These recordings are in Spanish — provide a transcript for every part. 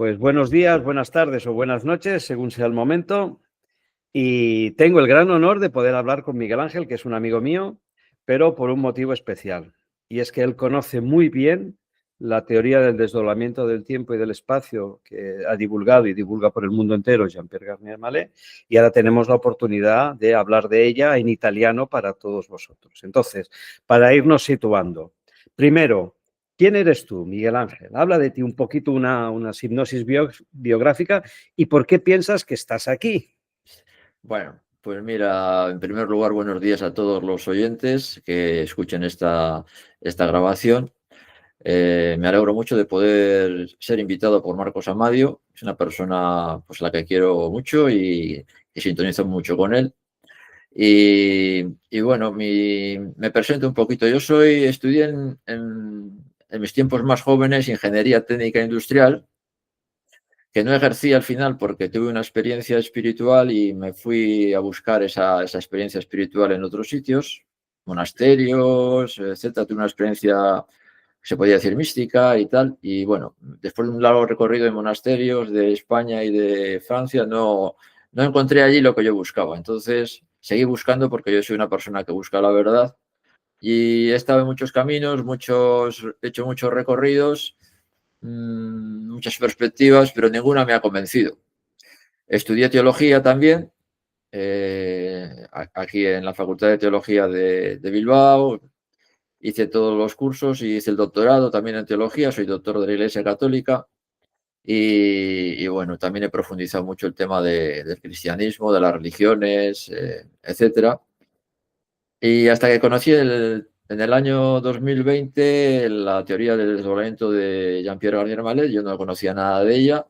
Pues buenos días, buenas tardes o buenas noches, según sea el momento. Y tengo el gran honor de poder hablar con Miguel Ángel, que es un amigo mío, pero por un motivo especial. Y es que él conoce muy bien la teoría del desdoblamiento del tiempo y del espacio que ha divulgado y divulga por el mundo entero Jean-Pierre Garnier Mallet. Y ahora tenemos la oportunidad de hablar de ella en italiano para todos vosotros. Entonces, para irnos situando, primero, ¿quién eres tú, Miguel Ángel? Habla de ti un poquito, una hipnosis biográfica y por qué piensas que estás aquí. Bueno, pues mira, en primer lugar, buenos días a todos los oyentes que escuchen esta grabación. Me alegro mucho de poder ser invitado por Marcos Amadio. Es una persona pues, la que quiero mucho y sintonizo mucho con él. Y bueno, me presento un poquito. Estudié en mis tiempos más jóvenes ingeniería técnica industrial, que no ejercí al final porque tuve una experiencia espiritual y me fui a buscar esa experiencia espiritual en otros sitios, monasterios, etcétera. Tuve una experiencia, se podía decir, mística y tal. Y bueno, después de un largo recorrido en monasterios de España y de Francia, no encontré allí lo que yo buscaba. Entonces seguí buscando porque yo soy una persona que busca la verdad y he estado en muchos caminos, he hecho muchos recorridos, muchas perspectivas, pero ninguna me ha convencido. Estudié teología también, aquí en la Facultad de Teología de Bilbao. Hice todos los cursos y hice el doctorado también en teología. Soy doctor de la Iglesia Católica y bueno, también he profundizado mucho el tema del cristianismo, de las religiones, etcétera. Y hasta que conocí en el año 2020 la teoría del desdoblamiento de Jean-Pierre Garnier Mallet. Yo no conocía nada de ella.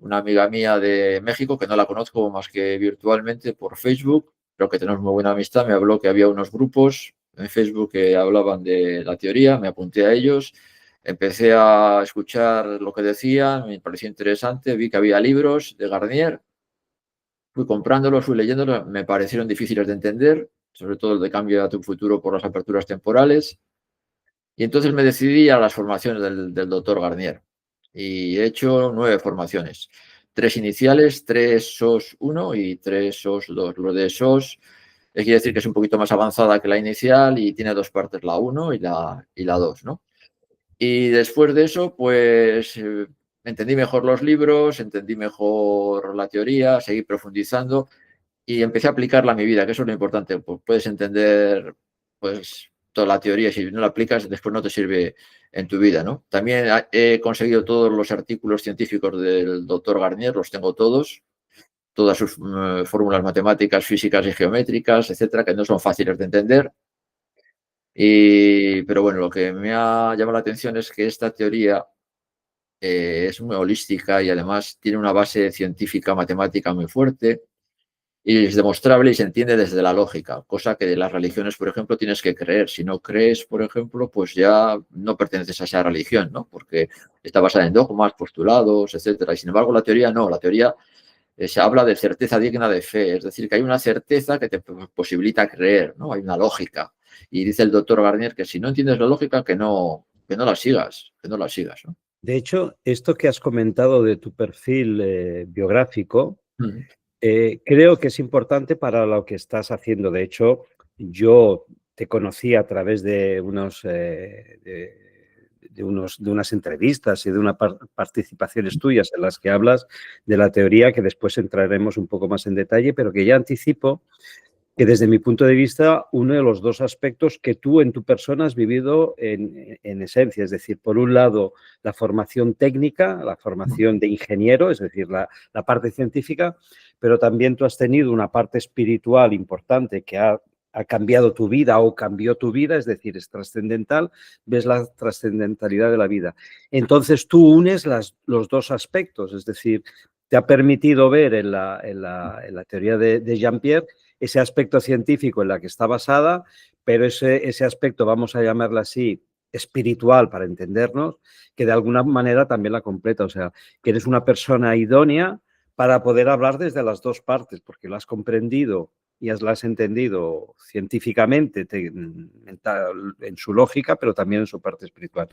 Una amiga mía de México, que no la conozco más que virtualmente por Facebook, creo que tenemos muy buena amistad, me habló que había unos grupos en Facebook que hablaban de la teoría, me apunté a ellos, empecé a escuchar lo que decían, me pareció interesante, vi que había libros de Garnier, fui comprándolos, fui leyéndolos, me parecieron difíciles de entender, sobre todo el de cambio a tu futuro por las aperturas temporales, y entonces me decidí a las formaciones del doctor Garnier. Y he hecho 9 formaciones. 3 iniciales, 3 SOS 1 y 3 SOS 2. Lo de SOS quiere decir que es un poquito más avanzada que la inicial y tiene 2 partes, la 1 y la 2, ¿no? Y después de eso, pues entendí mejor los libros, entendí mejor la teoría, seguí profundizando y empecé a aplicarla a mi vida, que eso es lo importante. Pues puedes entender pues toda la teoría, si no la aplicas, después no te sirve en tu vida, ¿no? También he conseguido todos los artículos científicos del doctor Garnier, los tengo todas sus fórmulas matemáticas, físicas y geométricas, etcétera, que no son fáciles de entender. Pero bueno, lo que me ha llamado la atención es que esta teoría es muy holística y además tiene una base científica, matemática muy fuerte. Y es demostrable y se entiende desde la lógica, cosa que de las religiones, por ejemplo, tienes que creer. Si no crees, por ejemplo, pues ya no perteneces a esa religión, ¿no? Porque está basada en dogmas, postulados, etcétera. Y sin embargo, la teoría no. La teoría se habla de certeza digna de fe, es decir, que hay una certeza que te posibilita creer, ¿no? Hay una lógica. Y dice el doctor Garnier que si no entiendes la lógica, que no la sigas, ¿no? De hecho, esto que has comentado de tu perfil biográfico, creo que es importante para lo que estás haciendo. De hecho, yo te conocí a través de unas entrevistas y de unas participaciones tuyas en las que hablas de la teoría, que después entraremos un poco más en detalle, pero que ya anticipo que desde mi punto de vista, uno de los dos aspectos que tú en tu persona has vivido en esencia, es decir, por un lado, la formación técnica, la formación de ingeniero, es decir, la parte científica, pero también tú has tenido una parte espiritual importante que ha cambiado tu vida o cambió tu vida, es decir, es trascendental, ves la trascendentalidad de la vida. Entonces tú unes los dos aspectos, es decir, te ha permitido ver en la teoría de Jean-Pierre ese aspecto científico en la que está basada, pero ese aspecto, vamos a llamarlo así, espiritual para entendernos, que de alguna manera también la completa. O sea, que eres una persona idónea para poder hablar desde las dos partes, porque lo has comprendido y lo has entendido científicamente en su lógica, pero también en su parte espiritual.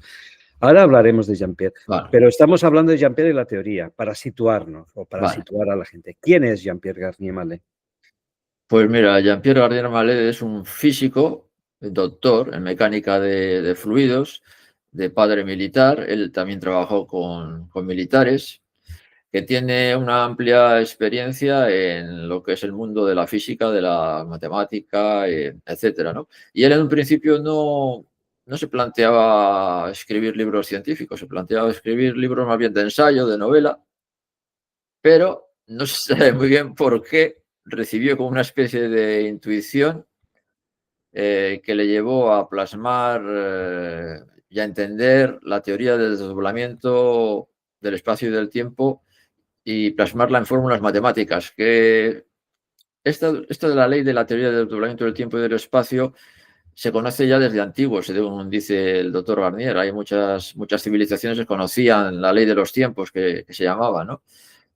Ahora hablaremos de Jean-Pierre, Vale, pero estamos hablando de Jean-Pierre y la teoría, para situarnos o para vale. situar a la gente. ¿Quién es Jean-Pierre Garnier Mallet? Pues mira, Jean-Pierre Gardiner Mallet es un físico, doctor en mecánica de fluidos, de padre militar. Él también trabajó con militares, que tiene una amplia experiencia en lo que es el mundo de la física, de la matemática, etcétera, ¿no? Y él en un principio no se planteaba escribir libros científicos, se planteaba escribir libros más bien de ensayo, de novela, pero no se sabe muy bien por qué recibió como una especie de intuición que le llevó a plasmar y a entender la teoría del desdoblamiento del espacio y del tiempo y plasmarla en fórmulas matemáticas, que esto de la ley de la teoría del desdoblamiento del tiempo y del espacio se conoce ya desde antiguo, según dice el doctor Garnier. Hay muchas civilizaciones que conocían la ley de los tiempos, que se llamaba, ¿no?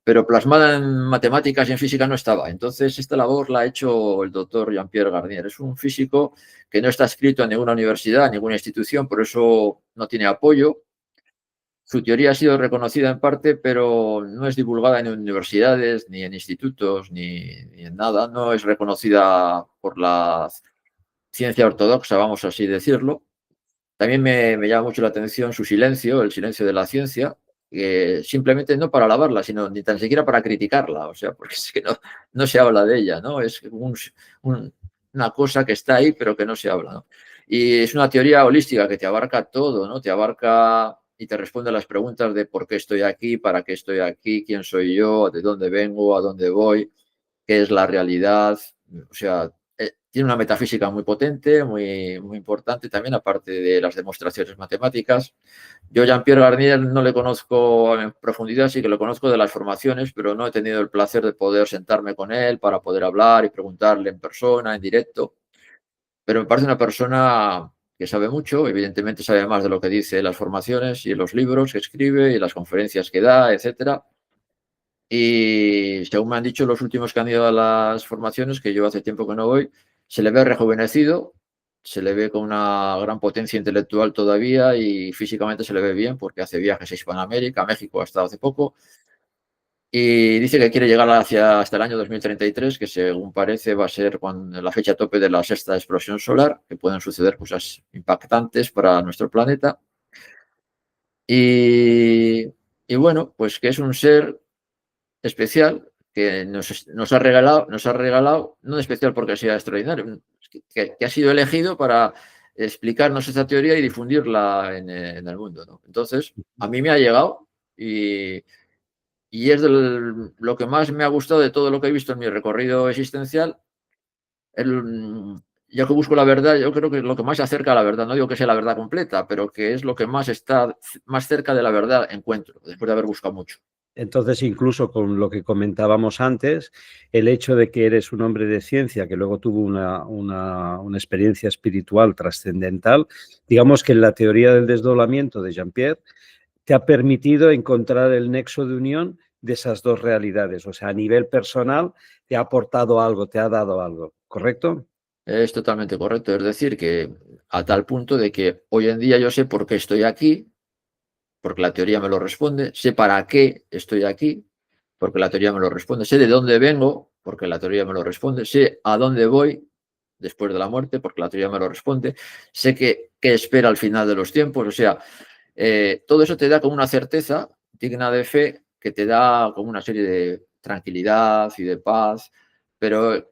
Pero plasmada en matemáticas y en física no estaba. Entonces, esta labor la ha hecho el doctor Jean-Pierre Garnier. Es un físico que no está escrito en ninguna universidad, en ninguna institución, por eso no tiene apoyo. Su teoría ha sido reconocida en parte, pero no es divulgada en universidades, ni en institutos, ni en nada. No es reconocida por la ciencia ortodoxa, vamos así decirlo. También me llama mucho la atención su silencio, el silencio de la ciencia, simplemente no para alabarla, sino ni tan siquiera para criticarla, o sea, porque es que no se habla de ella, ¿no? Es una cosa que está ahí, pero que no se habla, ¿no? Y es una teoría holística que te abarca todo, ¿no? Te abarca y te responde a las preguntas de por qué estoy aquí, para qué estoy aquí, quién soy yo, de dónde vengo, a dónde voy, qué es la realidad, o sea, tiene una metafísica muy potente, muy importante también, aparte de las demostraciones matemáticas. Yo, Jean-Pierre Garnier, no le conozco en profundidad, sí que lo conozco de las formaciones, pero no he tenido el placer de poder sentarme con él para poder hablar y preguntarle en persona, en directo. Pero me parece una persona que sabe mucho, evidentemente sabe más de lo que dice en las formaciones y en los libros que escribe y las conferencias que da, etcétera. Y según me han dicho los últimos que han ido a las formaciones, que yo hace tiempo que no voy, se le ve rejuvenecido, se le ve con una gran potencia intelectual todavía y físicamente se le ve bien porque hace viajes a Hispanoamérica, a México ha estado hace poco. Y dice que quiere llegar hasta el año 2033, que según parece va a ser la fecha tope de la sexta explosión solar, que pueden suceder cosas impactantes para nuestro planeta. Y, y bueno, pues que es un ser especial que nos ha regalado, no especial porque sea extraordinario, que ha sido elegido para explicarnos esta teoría y difundirla en el mundo, ¿no? Entonces, a mí me ha llegado y es lo que más me ha gustado de todo lo que he visto en mi recorrido existencial. Ya que busco la verdad, yo creo que es lo que más se acerca a la verdad. No digo que sea la verdad completa, pero que es lo que más está más cerca de la verdad encuentro, después de haber buscado mucho. Entonces, incluso con lo que comentábamos antes, el hecho de que eres un hombre de ciencia que luego tuvo una experiencia espiritual trascendental, digamos que en la teoría del desdoblamiento de Jean-Pierre te ha permitido encontrar el nexo de unión de esas dos realidades. O sea, a nivel personal te ha aportado algo, te ha dado algo, ¿correcto? Es totalmente correcto. Es decir, que a tal punto de que hoy en día yo sé por qué estoy aquí, porque la teoría me lo responde, sé para qué estoy aquí, porque la teoría me lo responde, sé de dónde vengo, porque la teoría me lo responde, sé a dónde voy después de la muerte, porque la teoría me lo responde, sé qué espera al final de los tiempos, o sea, todo eso te da como una certeza digna de fe, que te da como una serie de tranquilidad y de paz, pero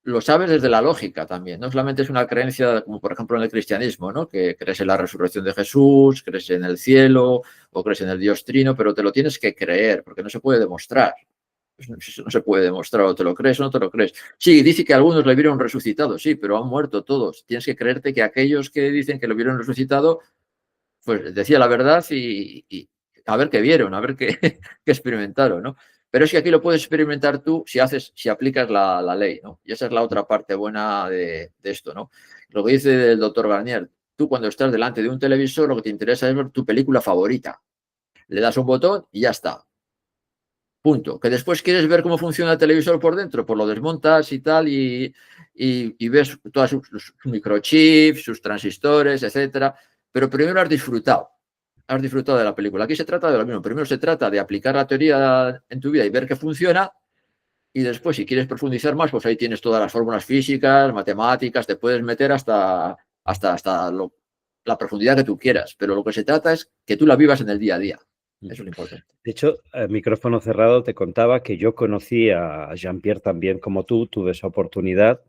lo sabes desde la lógica también, no solamente es una creencia como por ejemplo en el cristianismo, ¿no? Que crees en la resurrección de Jesús, crees en el cielo o crees en el Dios Trino, pero te lo tienes que creer porque no se puede demostrar. Eso no se puede demostrar, o te lo crees o no te lo crees. Sí, dice que algunos le vieron resucitado, sí, pero han muerto todos. Tienes que creerte que aquellos que dicen que lo vieron resucitado, pues decía la verdad y a ver qué vieron, a ver qué, qué experimentaron, ¿no? Pero es que aquí lo puedes experimentar tú si aplicas la ley, ¿no? Y esa es la otra parte buena de esto, ¿no? Lo que dice el doctor Garnier, tú cuando estás delante de un televisor lo que te interesa es ver tu película favorita. Le das un botón y ya está. Punto. Que después quieres ver cómo funciona el televisor por dentro, pues lo desmontas y tal y ves todos sus microchips, sus transistores, etcétera. Pero primero has disfrutado. has disfrutado de la película. Aquí se trata de lo mismo. Primero se trata de aplicar la teoría en tu vida y ver que funciona. Y después, si quieres profundizar más, pues ahí tienes todas las fórmulas físicas, matemáticas, te puedes meter hasta la profundidad que tú quieras. Pero lo que se trata es que tú la vivas en el día a día. Eso es lo importante. De hecho, a micrófono cerrado te contaba que yo conocí a Jean-Pierre también como tú, tuve esa oportunidad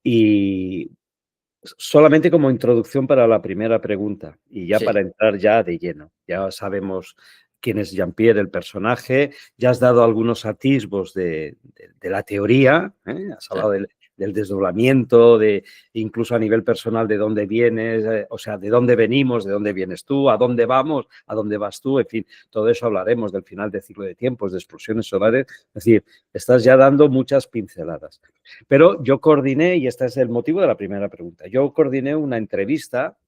y solamente como introducción para la primera pregunta y ya Sí, para entrar ya de lleno. Ya sabemos quién es Jean-Pierre, el personaje, ya has dado algunos atisbos de la teoría, ¿eh? Has sí. hablado del desdoblamiento, de incluso a nivel personal de dónde vienes, o sea, de dónde venimos, de dónde vienes tú, a dónde vamos, a dónde vas tú, en fin, todo eso hablaremos del final del ciclo de tiempos, de explosiones solares, es decir, estás ya dando muchas pinceladas. Pero yo coordiné, y este es el motivo de la primera pregunta, yo coordiné una entrevista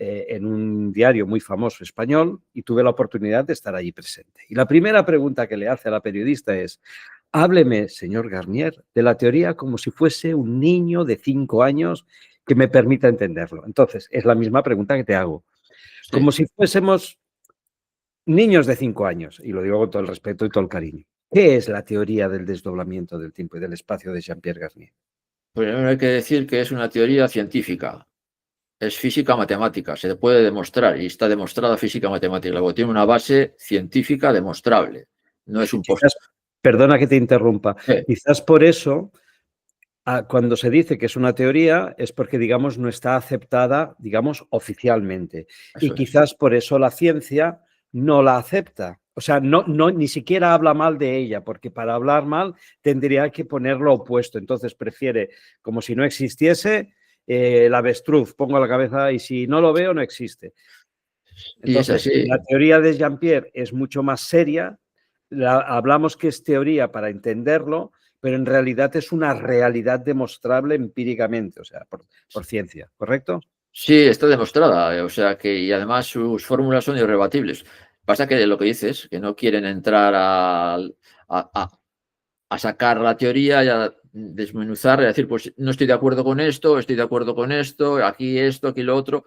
en un diario muy famoso español y tuve la oportunidad de estar allí presente. Y la primera pregunta que le hace a la periodista es, hábleme, señor Garnier, de la teoría como si fuese un niño de 5 años que me permita entenderlo. Entonces, es la misma pregunta que te hago. Como Sí. si fuésemos niños de 5 años, y lo digo con todo el respeto y todo el cariño. ¿Qué es la teoría del desdoblamiento del tiempo y del espacio de Jean-Pierre Garnier? Primero hay que decir que es una teoría científica. Es física matemática, se puede demostrar y está demostrada física matemática. Luego tiene una base científica demostrable. No es un post. Quizás, perdona que te interrumpa, quizás por eso cuando se dice que es una teoría es porque, digamos, no está aceptada, digamos, oficialmente. Y Eso es. quizás por eso la ciencia no la acepta. O sea, ni siquiera habla mal de ella, porque para hablar mal tendría que poner lo opuesto. Entonces prefiere, como si no existiese, el avestruz, pongo la cabeza y si no lo veo, no existe. Y es Entonces, así. la teoría de Jean-Pierre es mucho más seria. Hablamos que es teoría para entenderlo, pero en realidad es una realidad demostrable empíricamente, o sea, por ciencia, ¿correcto? Sí, está demostrada. O sea que, y además sus fórmulas son irrebatibles. Pasa que lo que dices, que no quieren entrar a sacar la teoría y a desmenuzar y a decir, pues no estoy de acuerdo con esto, aquí lo otro.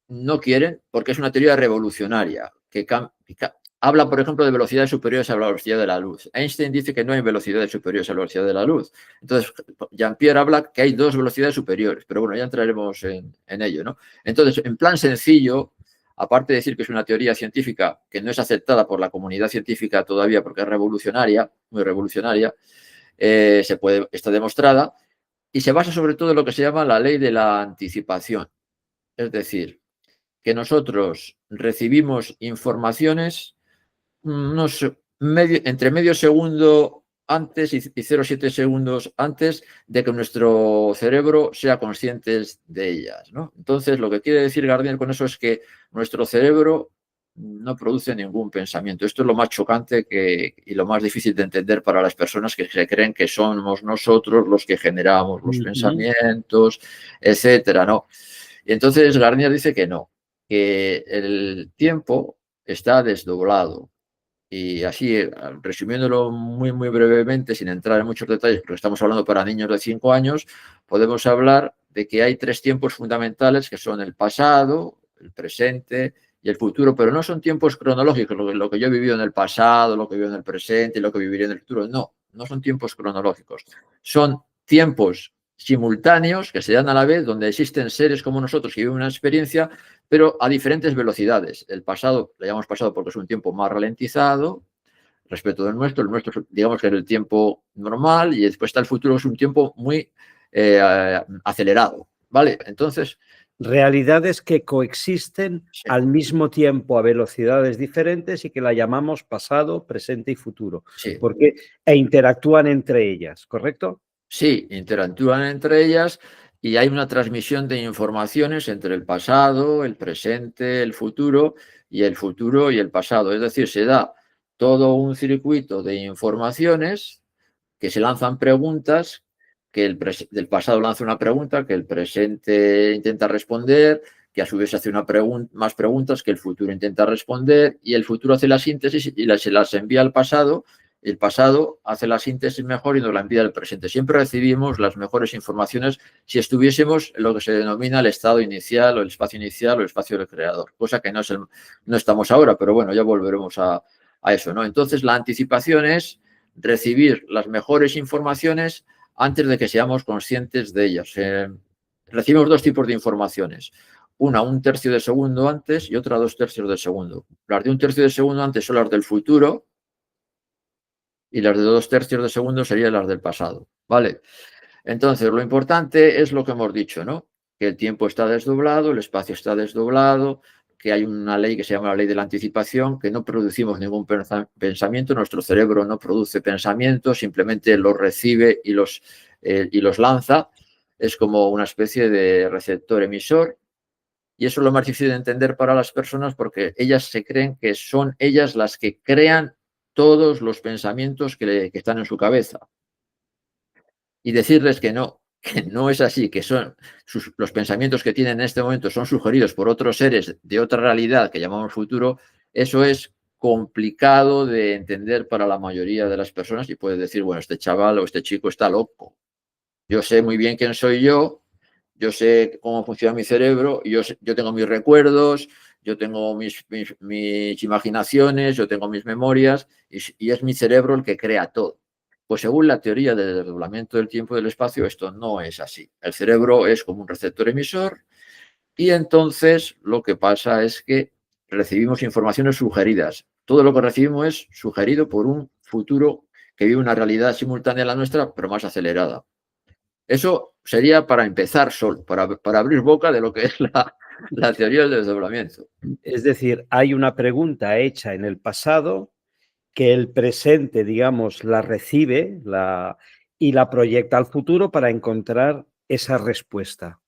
No quieren porque es una teoría revolucionaria que habla, por ejemplo, de velocidades superiores a la velocidad de la luz. Einstein dice que no hay velocidades superiores a la velocidad de la luz. Entonces, Jean-Pierre habla que hay dos velocidades superiores, pero bueno, ya entraremos en ello, ¿no? Entonces, en plan sencillo, aparte de decir que es una teoría científica que no es aceptada por la comunidad científica todavía porque es revolucionaria, muy revolucionaria, está demostrada y se basa sobre todo en lo que se llama la ley de la anticipación. Es decir, que nosotros recibimos informaciones entre medio segundo antes y 0,7 segundos antes de que nuestro cerebro sea consciente de ellas, ¿no? Entonces, lo que quiere decir Gardner con eso es que nuestro cerebro no produce ningún pensamiento. Esto es lo más chocante y lo más difícil de entender para las personas que se creen que somos nosotros los que generamos los pensamientos, etcétera, ¿no? Y entonces Garnier dice que no, que el tiempo está desdoblado. Y así, resumiéndolo muy, muy brevemente, sin entrar en muchos detalles, porque estamos hablando para niños de 5 años, podemos hablar de que hay 3 tiempos fundamentales que son el pasado, el presente y el futuro, pero no son tiempos cronológicos, lo que yo he vivido en el pasado, lo que he vivido en el presente y lo que viviré en el futuro. No, no son tiempos cronológicos. Son tiempos simultáneos que se dan a la vez, donde existen seres como nosotros que viven una experiencia, pero a diferentes velocidades. El pasado, le llamamos pasado porque es un tiempo más ralentizado respecto del nuestro. El nuestro, digamos que es el tiempo normal y después está el futuro, que es un tiempo muy acelerado. ¿Vale? Entonces... Realidades que coexisten Sí, al mismo tiempo a velocidades diferentes y que la llamamos pasado, presente y futuro, sí. e interactúan entre ellas, ¿correcto? Sí, interactúan entre ellas y hay una transmisión de informaciones entre el pasado, el presente, el futuro y el pasado. Es decir, se da todo un circuito de informaciones que se lanzan preguntas, que del pasado lanza una pregunta, que el presente intenta responder, que a su vez hace más preguntas que el futuro intenta responder y el futuro hace la síntesis y se las envía al pasado El pasado hace la síntesis mejor y nos la envía el presente. Siempre recibimos las mejores informaciones si estuviésemos en lo que se denomina el estado inicial o el espacio inicial o el espacio del creador, cosa que no estamos ahora, pero bueno, ya volveremos a eso, ¿no? Entonces, la anticipación es recibir las mejores informaciones antes de que seamos conscientes de ellas. Recibimos dos tipos de informaciones. Una, 1/3 de segundo antes y otra, 2/3 de segundo. Las de 1/3 de segundo antes son las del futuro y las de 2/3 de segundo serían las del pasado, ¿vale? Entonces, lo importante es lo que hemos dicho, ¿no? Que el tiempo está desdoblado, el espacio está desdoblado, que hay una ley que se llama la ley de la anticipación, que no producimos ningún pensamiento, nuestro cerebro no produce pensamientos, simplemente los recibe y los lanza. Es como una especie de receptor emisor. Y eso es lo más difícil de entender para las personas porque ellas se creen que son ellas las que crean todos los pensamientos que están en su cabeza. Y decirles que no es así, que son los pensamientos que tienen en este momento son sugeridos por otros seres de otra realidad que llamamos futuro, eso es complicado de entender para la mayoría de las personas y puede decir, bueno, este chaval o este chico está loco. Yo sé muy bien quién soy yo sé cómo funciona mi cerebro, yo tengo mis recuerdos, yo tengo mis imaginaciones, yo tengo mis memorias y es mi cerebro el que crea todo. Pues según la teoría del desdoblamiento del tiempo y del espacio, esto no es así. El cerebro es como un receptor emisor y entonces lo que pasa es que recibimos informaciones sugeridas. Todo lo que recibimos es sugerido por un futuro que vive una realidad simultánea a la nuestra, pero más acelerada. Eso sería para empezar solo, para abrir boca de lo que es la teoría del desdoblamiento. Es decir, hay una pregunta hecha en el pasado que el presente, digamos, la recibe y la proyecta al futuro para encontrar esa respuesta.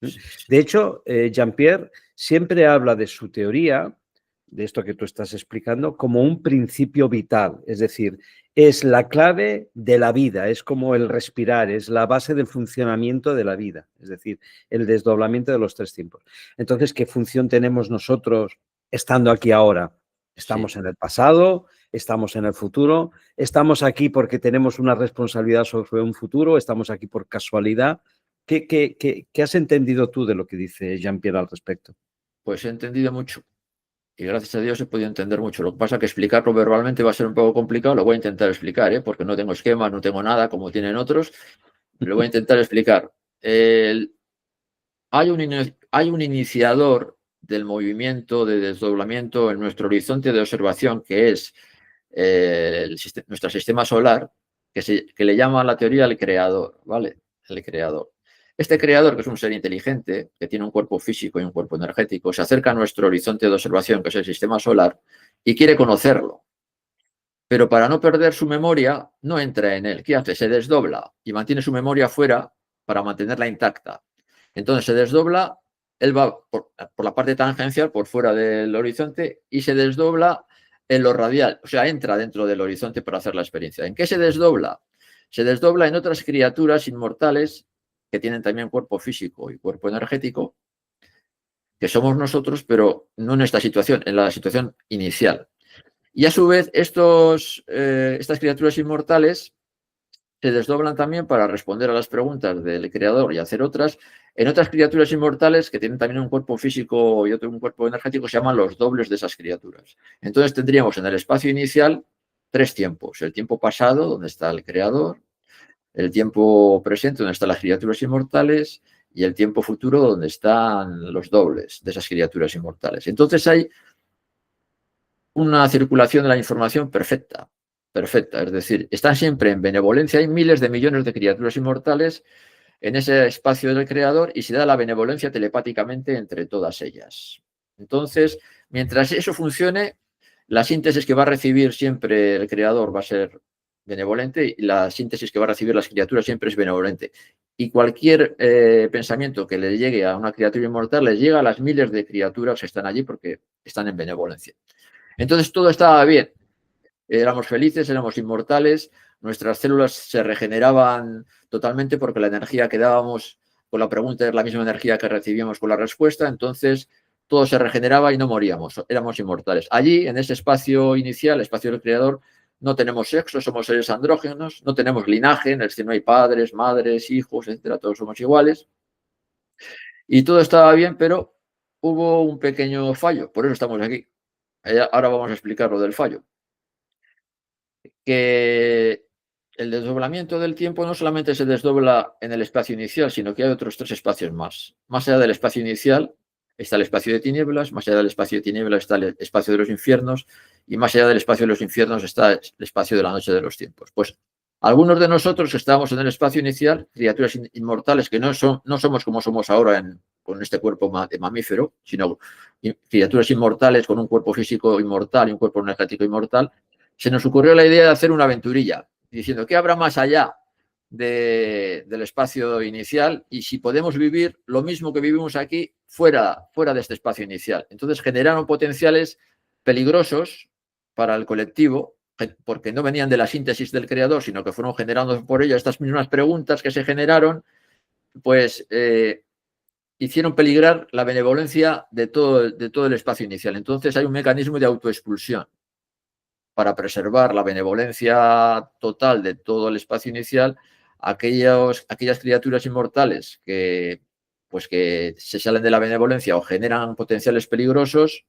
De hecho, Jean-Pierre siempre habla de su teoría, de esto que tú estás explicando, como un principio vital, es decir, es la clave de la vida, es como el respirar, es la base del funcionamiento de la vida, es decir, el desdoblamiento de los tres tiempos. Entonces, ¿qué función tenemos nosotros estando aquí ahora? Estamos en el pasado, estamos en el futuro, estamos aquí porque tenemos una responsabilidad sobre un futuro, estamos aquí por casualidad. ¿Qué has entendido tú de lo que dice Jean-Pierre al respecto? Pues he entendido mucho y gracias a Dios he podido entender mucho. Lo que pasa es que explicarlo verbalmente va a ser un poco complicado, lo voy a intentar explicar, porque no tengo esquemas, no tengo nada como tienen otros, lo voy a intentar explicar. Hay un iniciador del movimiento de desdoblamiento en nuestro horizonte de observación que es nuestro sistema solar, que le llama la teoría el creador, ¿vale? El creador. Este creador, que es un ser inteligente, que tiene un cuerpo físico y un cuerpo energético, se acerca a nuestro horizonte de observación, que es el sistema solar, y quiere conocerlo. Pero para no perder su memoria, no entra en él. ¿Qué hace? Se desdobla y mantiene su memoria fuera para mantenerla intacta. Entonces se desdobla, él va por la parte tangencial, por fuera del horizonte, y se desdobla en lo radial, o sea, entra dentro del horizonte para hacer la experiencia. ¿En qué se desdobla? Se desdobla en otras criaturas inmortales que tienen también cuerpo físico y cuerpo energético, que somos nosotros, pero no en esta situación, en la situación inicial. Y a su vez, estas criaturas inmortales se desdoblan también para responder a las preguntas del creador y hacer otras en otras criaturas inmortales que tienen también un cuerpo físico y otro un cuerpo energético, se llaman los dobles de esas criaturas. Entonces tendríamos en el espacio inicial tres tiempos. El tiempo pasado, donde está el creador, el tiempo presente, donde están las criaturas inmortales, y el tiempo futuro, donde están los dobles de esas criaturas inmortales. Entonces hay una circulación de la información perfecta, es decir, están siempre en benevolencia, hay miles de millones de criaturas inmortales en ese espacio del creador y se da la benevolencia telepáticamente entre todas ellas. Entonces, mientras eso funcione, la síntesis que va a recibir siempre el creador va a ser benevolente y la síntesis que va a recibir las criaturas siempre es benevolente. Y cualquier pensamiento que le llegue a una criatura inmortal le llega a las miles de criaturas que están allí porque están en benevolencia. Entonces todo estaba bien. Éramos felices, éramos inmortales, nuestras células se regeneraban totalmente porque la energía que dábamos con la pregunta es la misma energía que recibíamos con la respuesta, entonces todo se regeneraba y no moríamos, éramos inmortales. Allí, en ese espacio inicial, el espacio del creador, no tenemos sexo, somos seres andrógenos, no tenemos linaje, es decir, no hay padres, madres, hijos, etcétera, todos somos iguales. Y todo estaba bien, pero hubo un pequeño fallo, por eso estamos aquí. Ahora vamos a explicar lo del fallo. Que el desdoblamiento del tiempo no solamente se desdobla en el espacio inicial, sino que hay otros 3 espacios más. Más allá del espacio inicial está el espacio de tinieblas, más allá del espacio de tinieblas está el espacio de los infiernos, y más allá del espacio de los infiernos está el espacio de la noche de los tiempos. Pues algunos de nosotros que estábamos en el espacio inicial, criaturas inmortales que no somos como somos ahora con este cuerpo de mamífero, sino criaturas inmortales con un cuerpo físico inmortal y un cuerpo energético inmortal, se nos ocurrió la idea de hacer una aventurilla, diciendo qué habrá más allá del espacio inicial y si podemos vivir lo mismo que vivimos aquí fuera de este espacio inicial. Entonces generaron potenciales peligrosos para el colectivo, porque no venían de la síntesis del creador, sino que fueron generando por ello estas mismas preguntas que se generaron, pues hicieron peligrar la benevolencia de todo el espacio inicial. Entonces hay un mecanismo de autoexpulsión para preservar la benevolencia total de todo el espacio inicial. Aquellas criaturas inmortales que se salen de la benevolencia o generan potenciales peligrosos,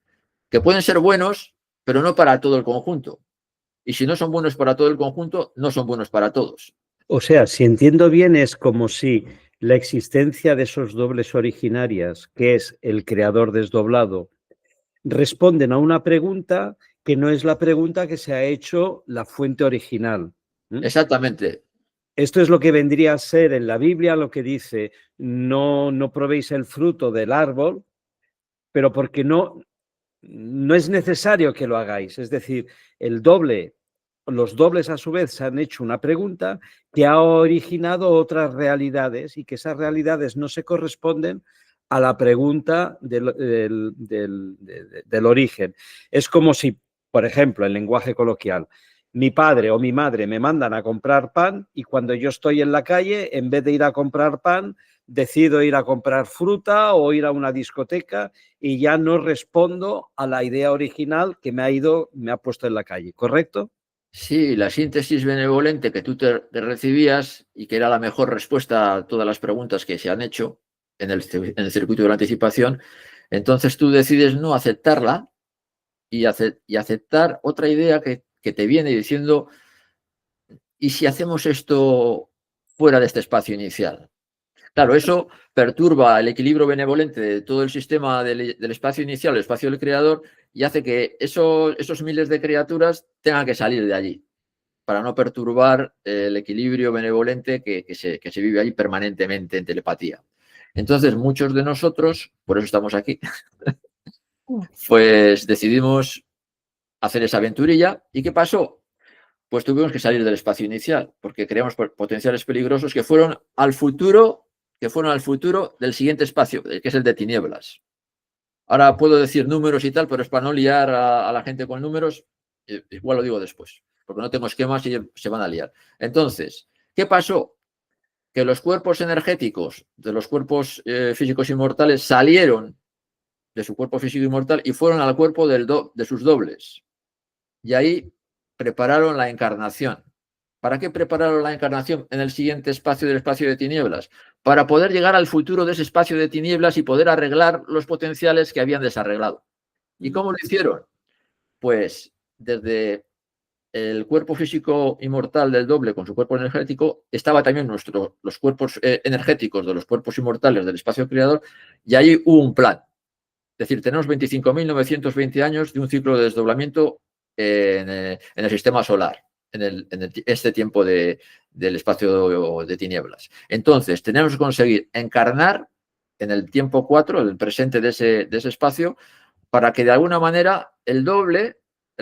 que pueden ser buenos, pero no para todo el conjunto. Y si no son buenos para todo el conjunto, no son buenos para todos. O sea, si entiendo bien, es como si la existencia de esos dobles originarias, que es el creador desdoblado, responden a una pregunta que no es la pregunta que se ha hecho la fuente original. Exactamente. Esto es lo que vendría a ser en la Biblia, lo que dice, no probéis el fruto del árbol, pero porque no es necesario que lo hagáis. Es decir, los dobles a su vez se han hecho una pregunta que ha originado otras realidades y que esas realidades no se corresponden a la pregunta del origen. Es como si, por ejemplo, en lenguaje coloquial, mi padre o mi madre me mandan a comprar pan y cuando yo estoy en la calle, en vez de ir a comprar pan, decido ir a comprar fruta o ir a una discoteca y ya no respondo a la idea original que me ha puesto en la calle, ¿correcto? Sí, la síntesis benevolente que tú te recibías y que era la mejor respuesta a todas las preguntas que se han hecho en el circuito de la anticipación, entonces tú decides no aceptarla y aceptar otra idea que te viene diciendo, ¿y si hacemos esto fuera de este espacio inicial? Claro, eso perturba el equilibrio benevolente de todo el sistema del espacio inicial, el espacio del creador, y hace que esos miles de criaturas tengan que salir de allí para no perturbar el equilibrio benevolente que se vive ahí permanentemente en telepatía. Entonces, muchos de nosotros, por eso estamos aquí, pues decidimos hacer esa aventurilla. ¿Y qué pasó? Pues tuvimos que salir del espacio inicial, porque creamos potenciales peligrosos que fueron al futuro del siguiente espacio, que es el de tinieblas. Ahora puedo decir números y tal, pero es para no liar a la gente con números, igual lo digo después, porque no tengo esquemas y se van a liar. Entonces, ¿qué pasó? Que los cuerpos energéticos de los cuerpos físicos inmortales salieron de su cuerpo físico inmortal y fueron al cuerpo de sus dobles. Y ahí prepararon la encarnación. ¿Para qué prepararon la encarnación en el siguiente espacio del espacio de tinieblas? Para poder llegar al futuro de ese espacio de tinieblas y poder arreglar los potenciales que habían desarreglado. ¿Y cómo lo hicieron? Pues desde el cuerpo físico inmortal del doble con su cuerpo energético, estaba también los cuerpos energéticos de los cuerpos inmortales del espacio creador, y ahí hubo un plan. Es decir, tenemos 25.920 años de un ciclo de desdoblamiento en el sistema solar, en este tiempo del espacio de tinieblas. Entonces, tenemos que conseguir encarnar en el tiempo 4, el presente de ese espacio, para que de alguna manera el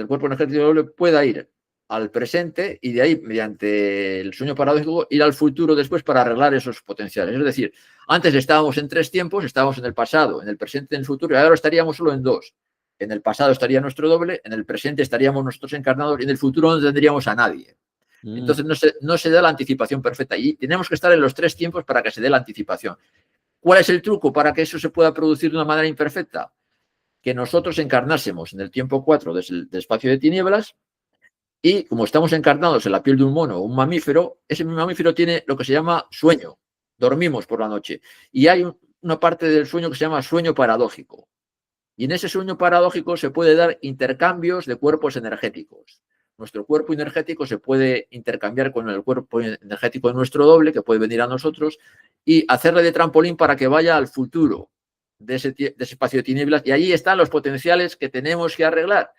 cuerpo energético doble, pueda ir al presente y de ahí, mediante el sueño paradójico, ir al futuro después para arreglar esos potenciales. Es decir, antes estábamos en 3 tiempos, estábamos en el pasado, en el presente y en el futuro, y ahora estaríamos solo en 2. En el pasado estaría nuestro doble, en el presente estaríamos nosotros encarnados y en el futuro no tendríamos a nadie. Entonces no se da la anticipación perfecta y tenemos que estar en los 3 tiempos para que se dé la anticipación. ¿Cuál es el truco para que eso se pueda producir de una manera imperfecta? Que nosotros encarnásemos en el tiempo 4 del espacio de tinieblas Y como estamos encarnados en la piel de un mono o un mamífero, ese mamífero tiene lo que se llama sueño. Dormimos por la noche. Y hay una parte del sueño que se llama sueño paradójico. Y en ese sueño paradójico se puede dar intercambios de cuerpos energéticos. Nuestro cuerpo energético se puede intercambiar con el cuerpo energético de nuestro doble, que puede venir a nosotros, y hacerle de trampolín para que vaya al futuro de ese espacio de tinieblas. Y allí están los potenciales que tenemos que arreglar.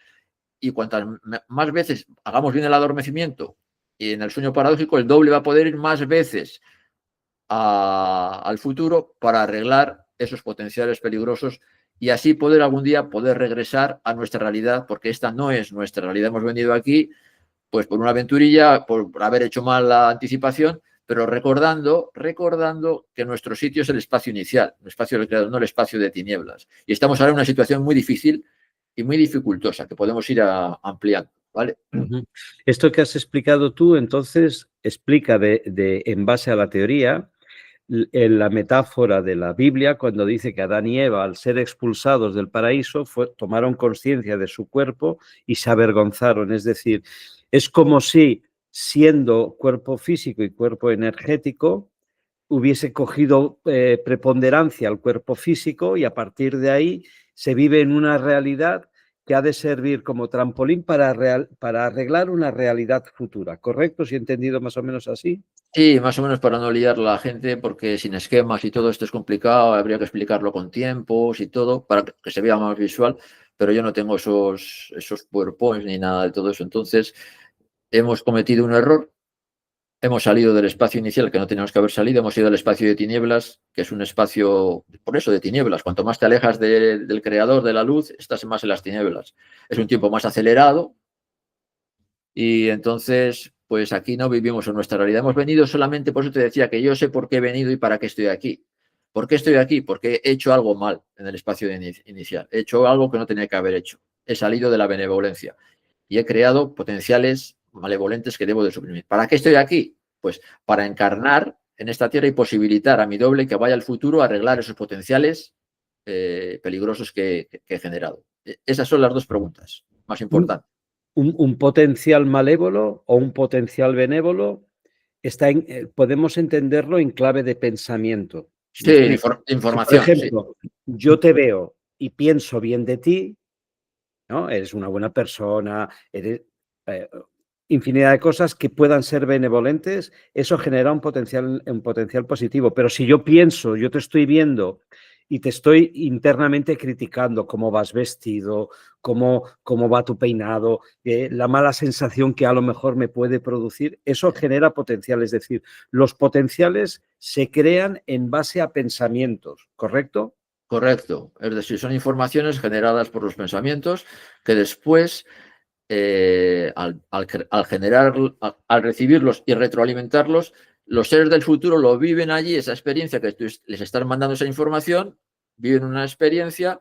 Y cuantas más veces hagamos bien el adormecimiento y en el sueño paradójico, el doble va a poder ir más veces al futuro para arreglar esos potenciales peligrosos y así poder algún día poder regresar a nuestra realidad, porque esta no es nuestra realidad. Hemos venido aquí pues por una aventurilla, por haber hecho mal la anticipación, pero recordando que nuestro sitio es el espacio inicial, el espacio del creador, no el espacio de tinieblas. Y estamos ahora en una situación muy difícil y muy dificultosa, que podemos ir ampliando, ¿vale? Esto que has explicado tú, entonces, explica en base a la teoría, en la metáfora de la Biblia, cuando dice que Adán y Eva, al ser expulsados del paraíso, tomaron conciencia de su cuerpo y se avergonzaron. Es decir, es como si, siendo cuerpo físico y cuerpo energético, hubiese cogido preponderancia al cuerpo físico y a partir de ahí se vive en una realidad que ha de servir como trampolín para arreglar una realidad futura. ¿Correcto? ¿Si he entendido más o menos así? Sí, más o menos para no liar a la gente, porque sin esquemas y todo esto es complicado, habría que explicarlo con tiempos y todo, para que se vea más visual, pero yo no tengo esos PowerPoints ni nada de todo eso. Entonces, hemos cometido un error, hemos salido del espacio inicial que no teníamos que haber salido, hemos ido al espacio de tinieblas, que es un espacio, por eso, de tinieblas. Cuanto más te alejas del creador, de la luz, estás más en las tinieblas. Es un tiempo más acelerado y entonces, pues aquí no vivimos en nuestra realidad. Hemos venido solamente, por eso te decía que yo sé por qué he venido y para qué estoy aquí. ¿Por qué estoy aquí? Porque he hecho algo mal en el espacio inicial. He hecho algo que no tenía que haber hecho. He salido de la benevolencia y he creado potenciales malevolentes que debo de suprimir. ¿Para qué estoy aquí? Pues para encarnar en esta tierra y posibilitar a mi doble que vaya al futuro a arreglar esos potenciales peligrosos que he generado. Esas son las dos preguntas más importantes. Un potencial malévolo o un potencial benévolo podemos entenderlo en clave de pensamiento. Sí, información. Si, por ejemplo, sí, yo te veo y pienso bien de ti, ¿no? Eres una buena persona, eres infinidad de cosas que puedan ser benevolentes, eso genera un potencial positivo. Pero si yo pienso, yo te estoy viendo y te estoy internamente criticando cómo vas vestido, cómo va tu peinado, la mala sensación que a lo mejor me puede producir, eso genera potencial. Es decir, los potenciales se crean en base a pensamientos, ¿correcto? Correcto. Es decir, son informaciones generadas por los pensamientos que después, al recibirlos y retroalimentarlos, los seres del futuro lo viven allí, esa experiencia que tú les estás mandando esa información, viven una experiencia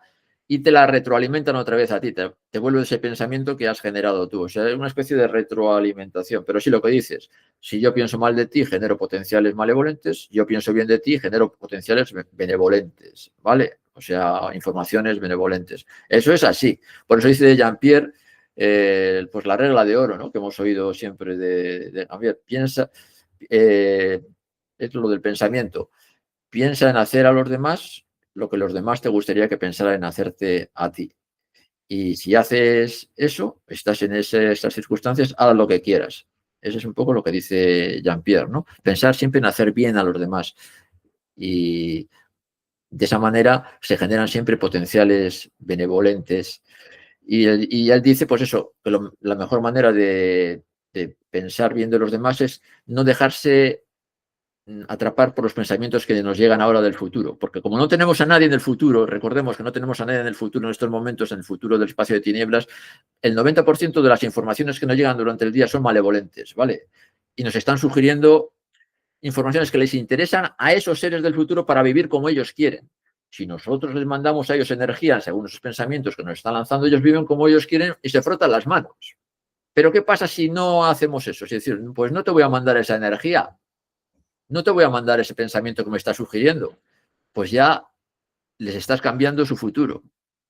y te la retroalimentan otra vez a ti, te vuelve ese pensamiento que has generado tú. O sea, es una especie de retroalimentación. Pero sí, lo que dices, si yo pienso mal de ti, genero potenciales malevolentes, yo pienso bien de ti, genero potenciales benevolentes, ¿vale? O sea, informaciones benevolentes. Eso es así. Por eso dice Jean-Pierre, pues la regla de oro, ¿no? Que hemos oído siempre de Jean-Pierre. Piensa, es lo del pensamiento. Piensa en hacer a los demás lo que los demás te gustaría que pensaran en hacerte a ti. Y si haces eso, estás en esas circunstancias, haz lo que quieras. Eso es un poco lo que dice Jean-Pierre, ¿no? Pensar siempre en hacer bien a los demás. Y de esa manera se generan siempre potenciales benevolentes. Y él dice, pues eso, que la mejor manera de pensar bien de los demás es no dejarse atrapar por los pensamientos que nos llegan ahora del futuro, porque como no tenemos a nadie en el futuro, recordemos que no tenemos a nadie en el futuro en estos momentos, en el futuro del espacio de tinieblas, el 90% de las informaciones que nos llegan durante el día son malevolentes, ¿vale? Y nos están sugiriendo informaciones que les interesan a esos seres del futuro para vivir como ellos quieren. Si nosotros les mandamos a ellos energía según esos pensamientos que nos están lanzando, ellos viven como ellos quieren y se frotan las manos. Pero ¿qué pasa si no hacemos eso? Es decir, pues no te voy a mandar esa energía, no te voy a mandar ese pensamiento que me estás sugiriendo. Pues ya les estás cambiando su futuro,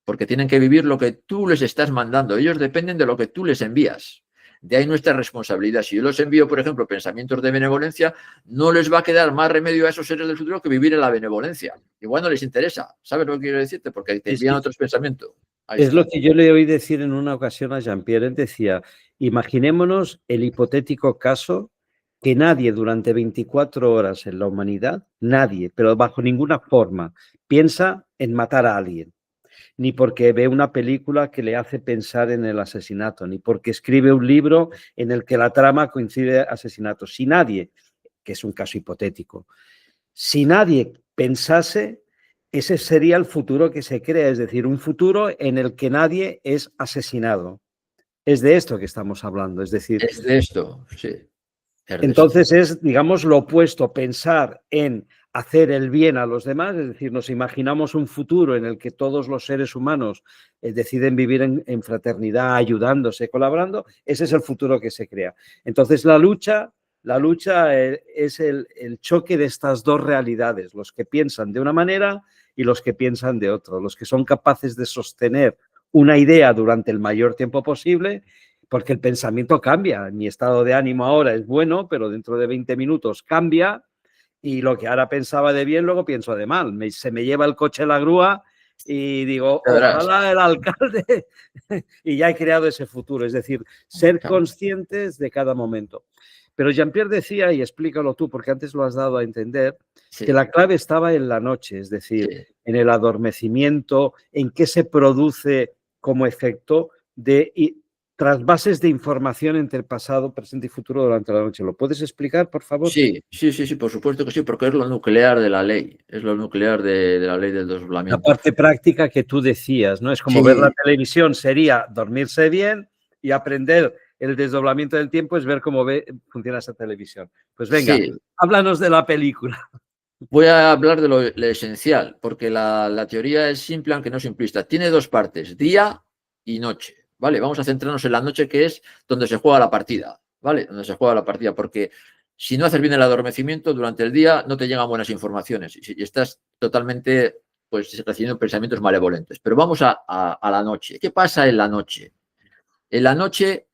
porque tienen que vivir lo que tú les estás mandando. Ellos dependen de lo que tú les envías. De ahí nuestra responsabilidad. Si yo los envío, por ejemplo, pensamientos de benevolencia, no les va a quedar más remedio a esos seres del futuro que vivir en la benevolencia. Igual no les interesa. ¿Sabes lo que quiero decirte? Porque te Sí, envían sí. otros pensamientos. Ahí Es está. lo que yo le oí decir en una ocasión a Jean-Pierre. Él decía, imaginémonos el hipotético caso que nadie durante 24 horas en la humanidad, nadie, pero bajo ninguna forma, piensa en matar a alguien. Ni porque ve una película que le hace pensar en el asesinato, ni porque escribe un libro en el que la trama coincide asesinato. Si nadie, que es un caso hipotético, si nadie pensase, ese sería el futuro que se crea, es decir, un futuro en el que nadie es asesinado. Es de esto que estamos hablando, es decir, Es de esto, sí. Es de esto. entonces es, digamos, lo opuesto, pensar en hacer el bien a los demás, es decir, nos imaginamos un futuro en el que todos los seres humanos deciden vivir en fraternidad, ayudándose, colaborando, ese es el futuro que se crea. Entonces la lucha es el choque de estas dos realidades, los que piensan de una manera y los que piensan de otro, los que son capaces de sostener una idea durante el mayor tiempo posible, porque el pensamiento cambia. Mi estado de ánimo ahora es bueno, pero dentro de 20 minutos cambia y lo que ahora pensaba de bien, luego pienso de mal. Se me lleva el coche la grúa y digo, Ya verás. ojalá el alcalde, y ya he creado ese futuro, es decir, ser conscientes de cada momento. Pero Jean-Pierre decía, y explícalo tú, porque antes lo has dado a entender, Sí, que la clave estaba en la noche, es decir, sí. en el adormecimiento, en qué se produce como efecto de trasvases de información entre pasado, presente y futuro durante la noche. ¿Lo puedes explicar, por favor? Sí, sí, sí, sí, por supuesto que sí, porque es lo nuclear de la ley, es lo nuclear de la ley del La desdoblamiento. parte práctica que tú decías, ¿no? Es como ver la Sí, televisión, sería dormirse bien y aprender el desdoblamiento del tiempo es ver cómo funciona esa televisión. Pues venga, sí. háblanos de la película. Voy a hablar de lo esencial, porque la teoría es simple, aunque no simplista. Tiene dos partes, día y noche. ¿Vale? Vamos a centrarnos en la noche, que es donde se juega la partida. ¿Vale? Donde se juega la partida, porque si no haces bien el adormecimiento, durante el día no te llegan buenas informaciones y estás totalmente pues, recibiendo pensamientos malevolentes. Pero vamos a la noche. ¿Qué pasa en la noche? En la noche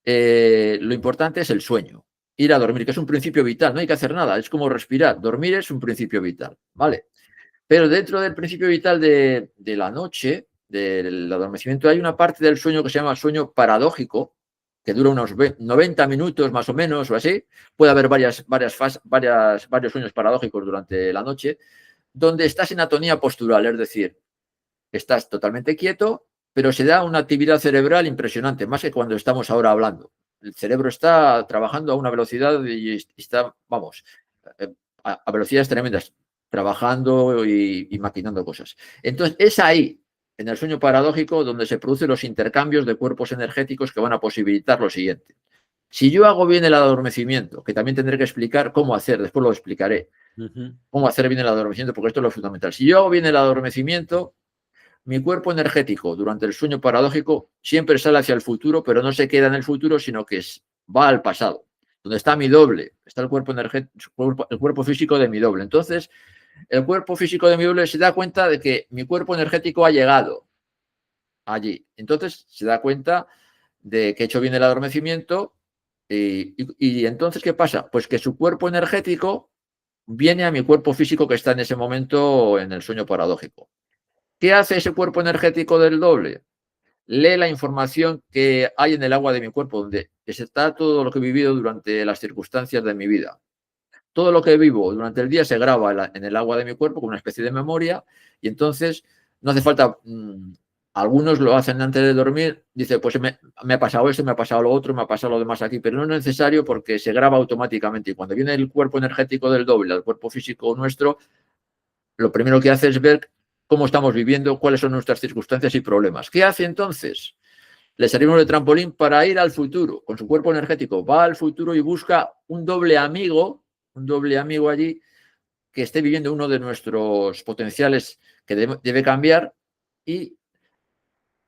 lo importante es el sueño, ir a dormir, que es un principio vital, no hay que hacer nada, es como respirar, dormir es un principio vital, ¿vale? Pero dentro del principio vital de la noche, del adormecimiento, hay una parte del sueño que se llama sueño paradójico, que dura unos 90 minutos más o menos o así. Puede haber varios sueños paradójicos durante la noche, donde estás en atonía postural, es decir, estás totalmente quieto, pero se da una actividad cerebral impresionante, más que cuando estamos ahora hablando. El cerebro está trabajando a una velocidad y está, vamos, a velocidades tremendas, trabajando y maquinando cosas. Entonces, es ahí, en el sueño paradójico, donde se producen los intercambios de cuerpos energéticos que van a posibilitar lo siguiente. Si yo hago bien el adormecimiento, que también tendré que explicar cómo hacer, después lo explicaré, cómo hacer bien el adormecimiento, porque esto es lo fundamental. Si yo hago bien el adormecimiento, mi cuerpo energético durante el sueño paradójico siempre sale hacia el futuro, pero no se queda en el futuro, sino que va al pasado. Donde está mi doble, está el cuerpo energético, el cuerpo físico de mi doble. Entonces, el cuerpo físico de mi doble se da cuenta de que mi cuerpo energético ha llegado allí. Entonces, se da cuenta de que he hecho bien el adormecimiento y entonces, ¿qué pasa? Pues que su cuerpo energético viene a mi cuerpo físico que está en ese momento en el sueño paradójico. ¿Qué hace ese cuerpo energético del doble? Lee la información que hay en el agua de mi cuerpo, donde está todo lo que he vivido durante las circunstancias de mi vida. Todo lo que vivo durante el día se graba en el agua de mi cuerpo como una especie de memoria y entonces no hace falta, algunos lo hacen antes de dormir, dice, pues me ha pasado esto, me ha pasado lo otro, me ha pasado lo demás aquí, pero no es necesario porque se graba automáticamente y cuando viene el cuerpo energético del doble al cuerpo físico nuestro, lo primero que hace es ver cómo estamos viviendo, cuáles son nuestras circunstancias y problemas. ¿Qué hace entonces? Le servimos de trampolín para ir al futuro, con su cuerpo energético. Va al futuro y busca un doble amigo allí que esté viviendo uno de nuestros potenciales que debe cambiar y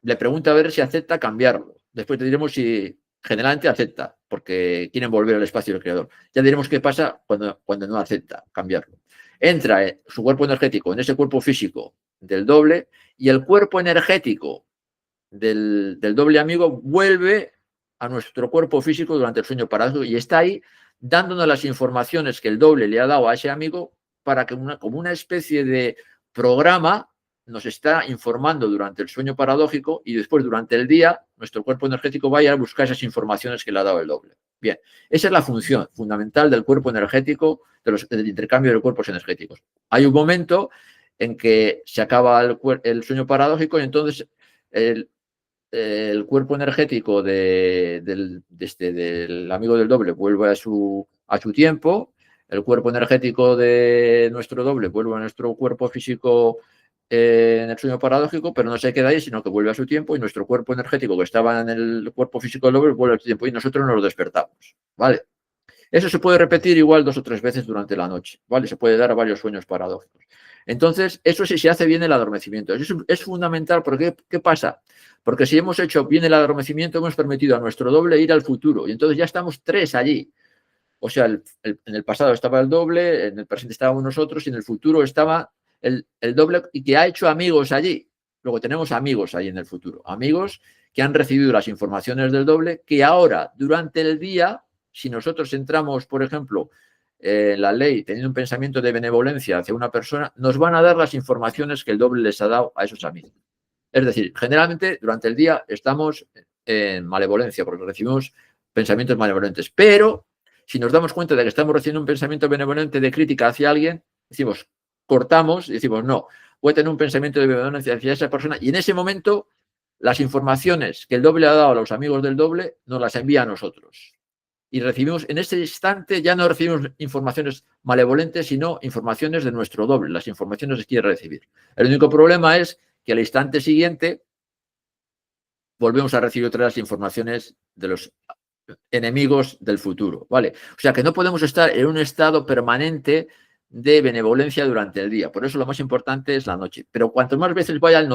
le pregunta a ver si acepta cambiarlo. Después te diremos si generalmente acepta, porque quieren volver al espacio del creador. Ya diremos qué pasa cuando no acepta cambiarlo. Entra su cuerpo energético en ese cuerpo físico del doble y el cuerpo energético del doble amigo vuelve a nuestro cuerpo físico durante el sueño paradójico y está ahí dándonos las informaciones que el doble le ha dado a ese amigo para que como una especie de programa nos está informando durante el sueño paradójico y después durante el día nuestro cuerpo energético vaya a buscar esas informaciones que le ha dado el doble. Bien, esa es la función fundamental del cuerpo energético, del intercambio de cuerpos energéticos. Hay un momento en que se acaba el sueño paradójico y entonces el cuerpo energético del amigo del doble vuelve a su tiempo, el cuerpo energético de nuestro doble vuelve a nuestro cuerpo físico en el sueño paradójico, pero no se queda ahí, sino que vuelve a su tiempo y nuestro cuerpo energético que estaba en el cuerpo físico del doble vuelve a su tiempo y nosotros nos despertamos, ¿vale? Eso se puede repetir igual 2 o 3 veces durante la noche, ¿vale? Se puede dar a varios sueños paradójicos. Entonces, eso sí se hace bien el adormecimiento. Eso es fundamental porque, ¿qué pasa? Porque si hemos hecho bien el adormecimiento, hemos permitido a nuestro doble ir al futuro y entonces ya estamos 3 allí. O sea, en el pasado estaba el doble, en el presente estábamos nosotros y en el futuro estaba el doble y que ha hecho amigos allí. Luego tenemos amigos allí en el futuro. Amigos que han recibido las informaciones del doble que ahora, durante el día, si nosotros entramos, por ejemplo, en la ley teniendo un pensamiento de benevolencia hacia una persona, nos van a dar las informaciones que el doble les ha dado a esos amigos. Es decir, generalmente durante el día estamos en malevolencia porque recibimos pensamientos malevolentes, pero si nos damos cuenta de que estamos recibiendo un pensamiento benevolente de crítica hacia alguien, decimos, cortamos y decimos, no, voy a tener un pensamiento de benevolencia hacia esa persona y en ese momento las informaciones que el doble ha dado a los amigos del doble nos las envía a nosotros. Y recibimos, en ese instante ya no recibimos informaciones malevolentes, sino informaciones de nuestro doble, las informaciones que quiere recibir. El único problema es que al instante siguiente volvemos a recibir otras informaciones de los enemigos del futuro, ¿vale? O sea que no podemos estar en un estado permanente de benevolencia durante el día. Por eso lo más importante es la noche. Pero cuanto más veces vaya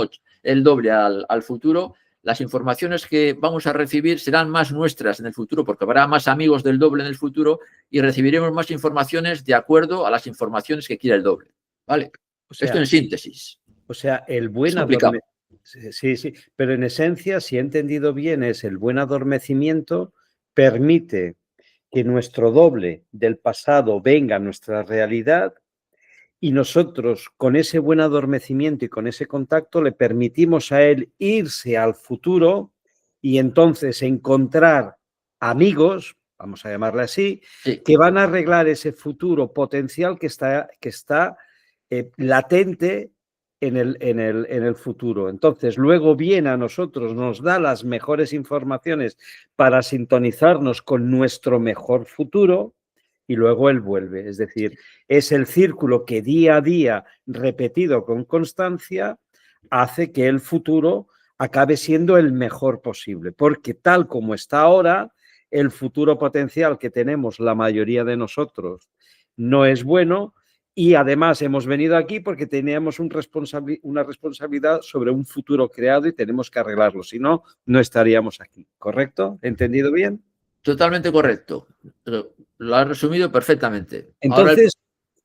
el doble al futuro, las informaciones que vamos a recibir serán más nuestras en el futuro, porque habrá más amigos del doble en el futuro y recibiremos más informaciones de acuerdo a las informaciones que quiera el doble, ¿vale? O sea, esto en síntesis. O sea, el buen adormecimiento. Sí, sí, pero en esencia, si he entendido bien, es el buen adormecimiento permite que nuestro doble del pasado venga a nuestra realidad y nosotros con ese buen adormecimiento y con ese contacto le permitimos a él irse al futuro y entonces encontrar amigos, vamos a llamarle así, Sí. que van a arreglar ese futuro potencial que está latente en el futuro. Entonces, luego viene a nosotros, nos da las mejores informaciones para sintonizarnos con nuestro mejor futuro y luego él vuelve. Es decir, es el círculo que día a día, repetido con constancia, hace que el futuro acabe siendo el mejor posible. Porque tal como está ahora, el futuro potencial que tenemos la mayoría de nosotros no es bueno. Y además hemos venido aquí porque teníamos una responsabilidad sobre un futuro creado y tenemos que arreglarlo. Si no, no estaríamos aquí. ¿Correcto? ¿Entendido bien? Totalmente correcto. Lo has resumido perfectamente. Entonces,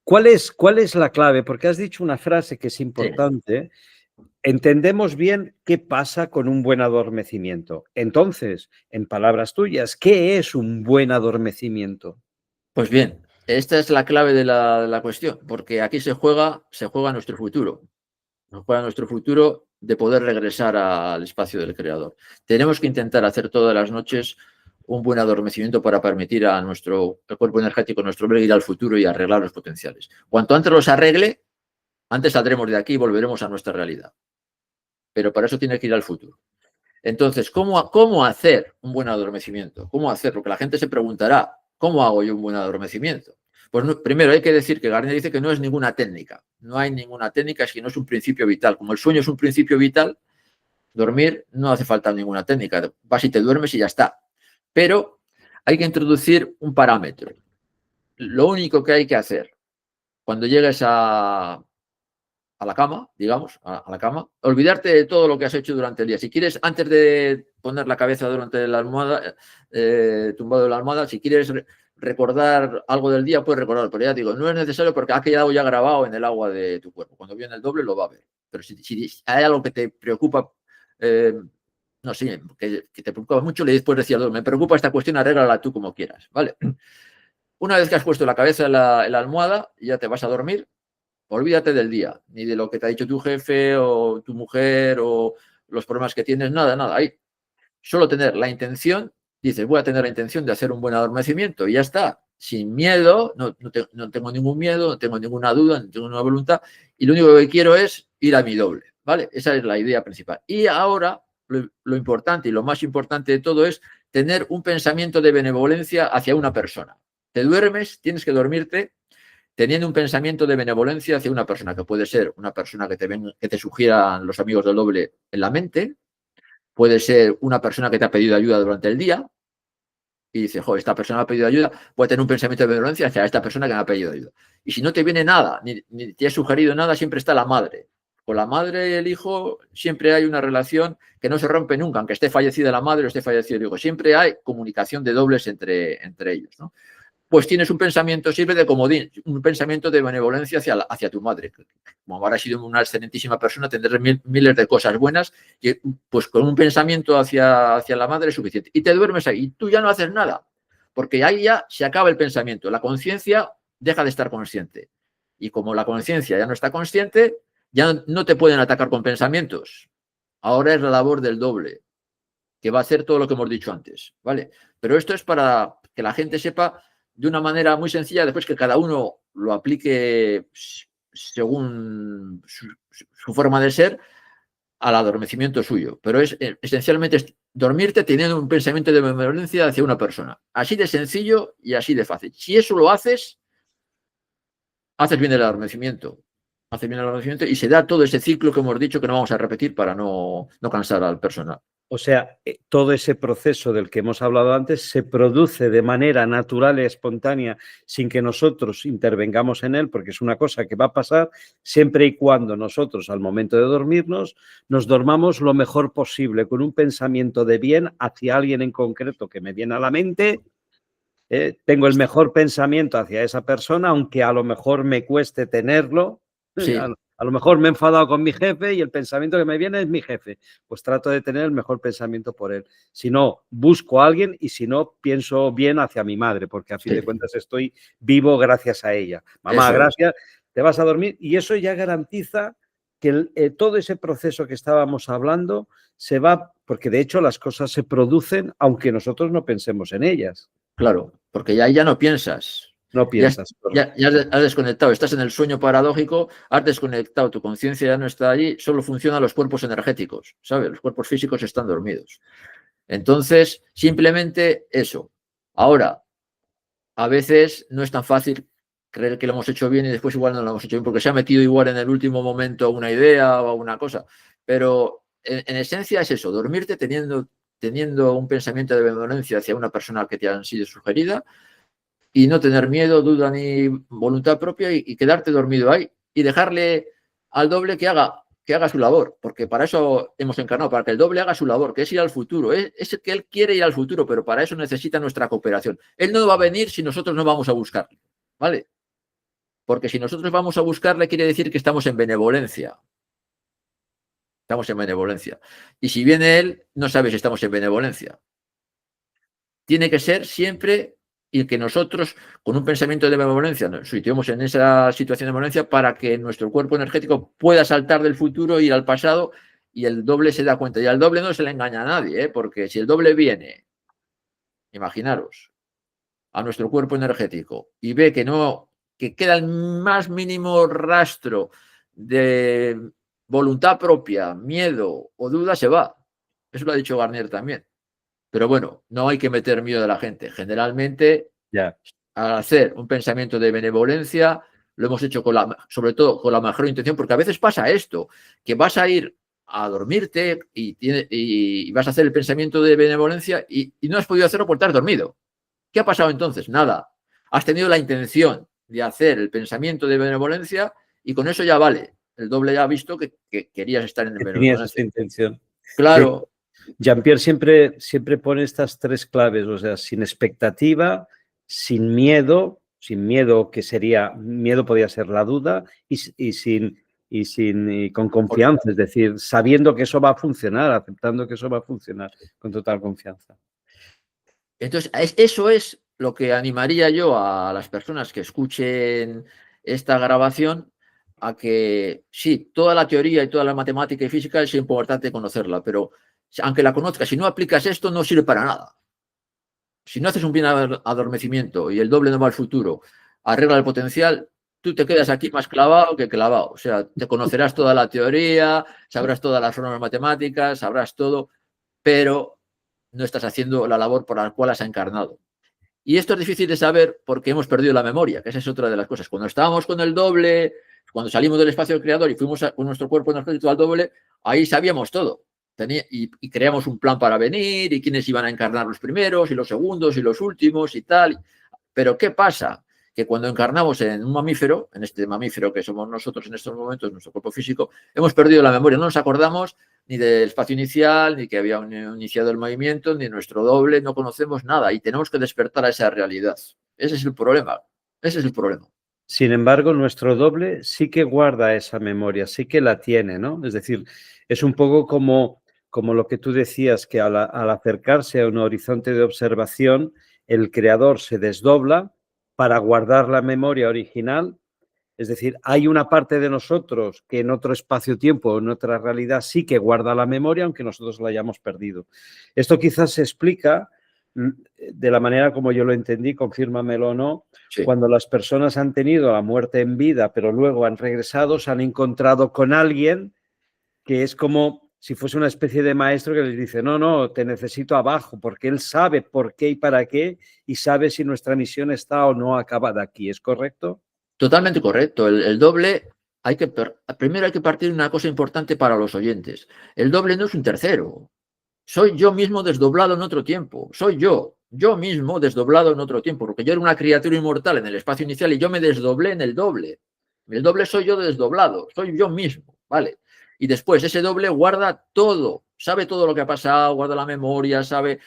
¿cuál es la clave? Porque has dicho una frase que es importante. Sí. Entendemos bien qué pasa con un buen adormecimiento. Entonces, en palabras tuyas, ¿qué es un buen adormecimiento? Pues bien, esta es la clave de la cuestión, porque aquí se juega nuestro futuro. Nos juega nuestro futuro de poder regresar al espacio del creador. Tenemos que intentar hacer todas las noches un buen adormecimiento para permitir a el cuerpo energético, nuestro hombre, ir al futuro y arreglar los potenciales. Cuanto antes los arregle, antes saldremos de aquí y volveremos a nuestra realidad. Pero para eso tiene que ir al futuro. Entonces, ¿cómo hacer un buen adormecimiento? ¿Cómo hacerlo? Que la gente se preguntará, ¿cómo hago yo un buen adormecimiento? Pues primero hay que decir que Gardner dice que no es ninguna técnica. No hay ninguna técnica, es que no es un principio vital. Como el sueño es un principio vital, dormir no hace falta ninguna técnica. Vas y te duermes y ya está. Pero hay que introducir un parámetro. Lo único que hay que hacer cuando llegues a la cama, digamos, a la cama, olvidarte de todo lo que has hecho durante el día. Si quieres, antes de poner la cabeza durante la almohada, tumbado en la almohada, si quieres recordar algo del día, puedes recordar, pero ya digo, no es necesario porque ha quedado ya grabado en el agua de tu cuerpo. Cuando viene el doble lo va a ver. Pero si hay algo que te preocupa no sé, que te preocupa mucho, le después decía, me preocupa esta cuestión, arréglala tú como quieras, ¿vale? Una vez que has puesto la cabeza en la almohada y ya te vas a dormir, olvídate del día, ni de lo que te ha dicho tu jefe o tu mujer o los problemas que tienes, nada, nada. Ahí solo tener la intención, dices, voy a tener la intención de hacer un buen adormecimiento y ya está, sin miedo, no tengo ningún miedo, no tengo ninguna duda, no tengo ninguna voluntad y lo único que quiero es ir a mi doble, ¿vale? Esa es la idea principal. Y ahora lo importante y lo más importante de todo es tener un pensamiento de benevolencia hacia una persona. Te duermes, tienes que dormirte teniendo un pensamiento de benevolencia hacia una persona, que puede ser una persona que te sugieran los amigos del doble en la mente, puede ser una persona que te ha pedido ayuda durante el día y dice, joder, esta persona me ha pedido ayuda, puede tener un pensamiento de benevolencia hacia esta persona que me ha pedido ayuda. Y si no te viene nada, ni te ha sugerido nada, siempre está la madre. Con la madre y el hijo siempre hay una relación que no se rompe nunca, aunque esté fallecida la madre o esté fallecido el hijo. Siempre hay comunicación de dobles entre ellos, ¿no? Pues tienes un pensamiento, sirve de comodín, un pensamiento de benevolencia hacia tu madre. Como habrá sido una excelentísima persona, tendrás miles de cosas buenas, y pues con un pensamiento hacia la madre es suficiente. Y te duermes ahí, y tú ya no haces nada, porque ahí ya se acaba el pensamiento. La conciencia deja de estar consciente. Y como la conciencia ya no está consciente, ya no te pueden atacar con pensamientos. Ahora es la labor del doble, que va a hacer todo lo que hemos dicho antes, ¿vale? Pero esto es para que la gente sepa de una manera muy sencilla, después que cada uno lo aplique según su forma de ser al adormecimiento suyo. Pero es esencialmente es dormirte teniendo un pensamiento de benevolencia hacia una persona. Así de sencillo y así de fácil. Si eso lo haces, haces bien el adormecimiento. Haces bien el adormecimiento y se da todo ese ciclo que hemos dicho que no vamos a repetir para no cansar al personal. O sea, todo ese proceso del que hemos hablado antes se produce de manera natural y espontánea sin que nosotros intervengamos en él, porque es una cosa que va a pasar siempre y cuando nosotros, al momento de dormirnos, nos dormamos lo mejor posible, con un pensamiento de bien hacia alguien en concreto que me viene a la mente. Tengo el mejor pensamiento hacia esa persona, aunque a lo mejor me cueste tenerlo. Sí. A lo mejor me he enfadado con mi jefe y el pensamiento que me viene es mi jefe. Pues trato de tener el mejor pensamiento por él. Si no, busco a alguien y si no, pienso bien hacia mi madre, porque a fin de cuentas estoy vivo gracias a ella. Mamá, eso gracias, te vas a dormir y eso ya garantiza que todo ese proceso que estábamos hablando se va, porque de hecho las cosas se producen aunque nosotros no pensemos en ellas. Claro, porque ya no piensas. No piensas. Ya has desconectado, estás en el sueño paradójico, has desconectado, tu conciencia ya no está allí, solo funcionan los cuerpos energéticos, ¿sabes? Los cuerpos físicos están dormidos. Entonces, simplemente eso. Ahora, a veces no es tan fácil creer que lo hemos hecho bien y después igual no lo hemos hecho bien, porque se ha metido igual en el último momento una idea o una cosa. Pero en esencia es eso, dormirte teniendo un pensamiento de benevolencia hacia una persona que te han sido sugerida y no tener miedo, duda ni voluntad propia y quedarte dormido ahí y dejarle al doble que haga su labor, porque para eso hemos encarnado, para que el doble haga su labor, que es ir al futuro. Es que él quiere ir al futuro, pero para eso necesita nuestra cooperación. Él no va a venir si nosotros no vamos a buscarle, ¿vale? Porque si nosotros vamos a buscarle quiere decir que estamos en benevolencia. Estamos en benevolencia. Y si viene él, no sabe si estamos en benevolencia. Tiene que ser siempre y que nosotros, con un pensamiento de benevolencia, nos situemos en esa situación de benevolencia para que nuestro cuerpo energético pueda saltar del futuro, ir al pasado y el doble se da cuenta. Y al doble no se le engaña a nadie, porque si el doble viene, imaginaros, a nuestro cuerpo energético y ve que queda el más mínimo rastro de voluntad propia, miedo o duda, se va. Eso lo ha dicho Garnier también. Pero bueno, no hay que meter miedo a la gente. Generalmente, al hacer un pensamiento de benevolencia, lo hemos hecho sobre todo con la mejor intención, porque a veces pasa esto, que vas a ir a dormirte y vas a hacer el pensamiento de benevolencia y no has podido hacerlo porque te has dormido. ¿Qué ha pasado entonces? Nada. Has tenido la intención de hacer el pensamiento de benevolencia y con eso ya vale. El doble ya ha visto que querías estar en benevolencia. Tenías esta intención. Claro. Jean-Pierre siempre pone estas tres claves, o sea, sin expectativa, sin miedo que sería, miedo podría ser la duda, y sin y con confianza, es decir, sabiendo que eso va a funcionar, aceptando que eso va a funcionar con total confianza. Entonces, eso es lo que animaría yo a las personas que escuchen esta grabación a que sí, toda la teoría y toda la matemática y física es importante conocerla, pero aunque la conozcas, si no aplicas esto, no sirve para nada. Si no haces un bien adormecimiento y el doble no va al futuro, arregla el potencial, tú te quedas aquí más clavado que clavado. O sea, te conocerás toda la teoría, sabrás todas las formas matemáticas, sabrás todo, pero no estás haciendo la labor por la cual has encarnado. Y esto es difícil de saber porque hemos perdido la memoria, que esa es otra de las cosas. Cuando estábamos con el doble, cuando salimos del espacio del creador y fuimos con nuestro cuerpo energético al doble, ahí sabíamos todo. Y creamos un plan para venir y quiénes iban a encarnar los primeros y los segundos y los últimos y tal. Pero ¿qué pasa? Que cuando encarnamos en un mamífero, en este mamífero que somos nosotros en estos momentos, nuestro cuerpo físico, hemos perdido la memoria, no nos acordamos ni del espacio inicial, ni que había iniciado el movimiento, ni nuestro doble, no conocemos nada y tenemos que despertar a esa realidad. Ese es el problema, ese es el problema. Sin embargo, nuestro doble sí que guarda esa memoria, sí que la tiene, ¿no? Es decir, es un poco como lo que tú decías, que al acercarse a un horizonte de observación, el creador se desdobla para guardar la memoria original. Es decir, hay una parte de nosotros que en otro espacio-tiempo, en otra realidad, sí que guarda la memoria, aunque nosotros la hayamos perdido. Esto quizás se explica de la manera como yo lo entendí, confírmamelo o no, Sí. cuando las personas han tenido la muerte en vida, pero luego han regresado, se han encontrado con alguien que es como si fuese una especie de maestro que les dice, no, no, te necesito abajo, porque él sabe por qué y para qué y sabe si nuestra misión está o no acabada aquí. ¿Es correcto? Totalmente correcto. El doble, primero hay que partir de una cosa importante para los oyentes. El doble no es un tercero. Soy yo mismo desdoblado en otro tiempo. Soy yo mismo desdoblado en otro tiempo, porque yo era una criatura inmortal en el espacio inicial y yo me desdoblé en el doble. El doble soy yo desdoblado, soy yo mismo, ¿vale? Y después ese doble guarda todo, sabe todo lo que ha pasado, guarda la memoria, sabe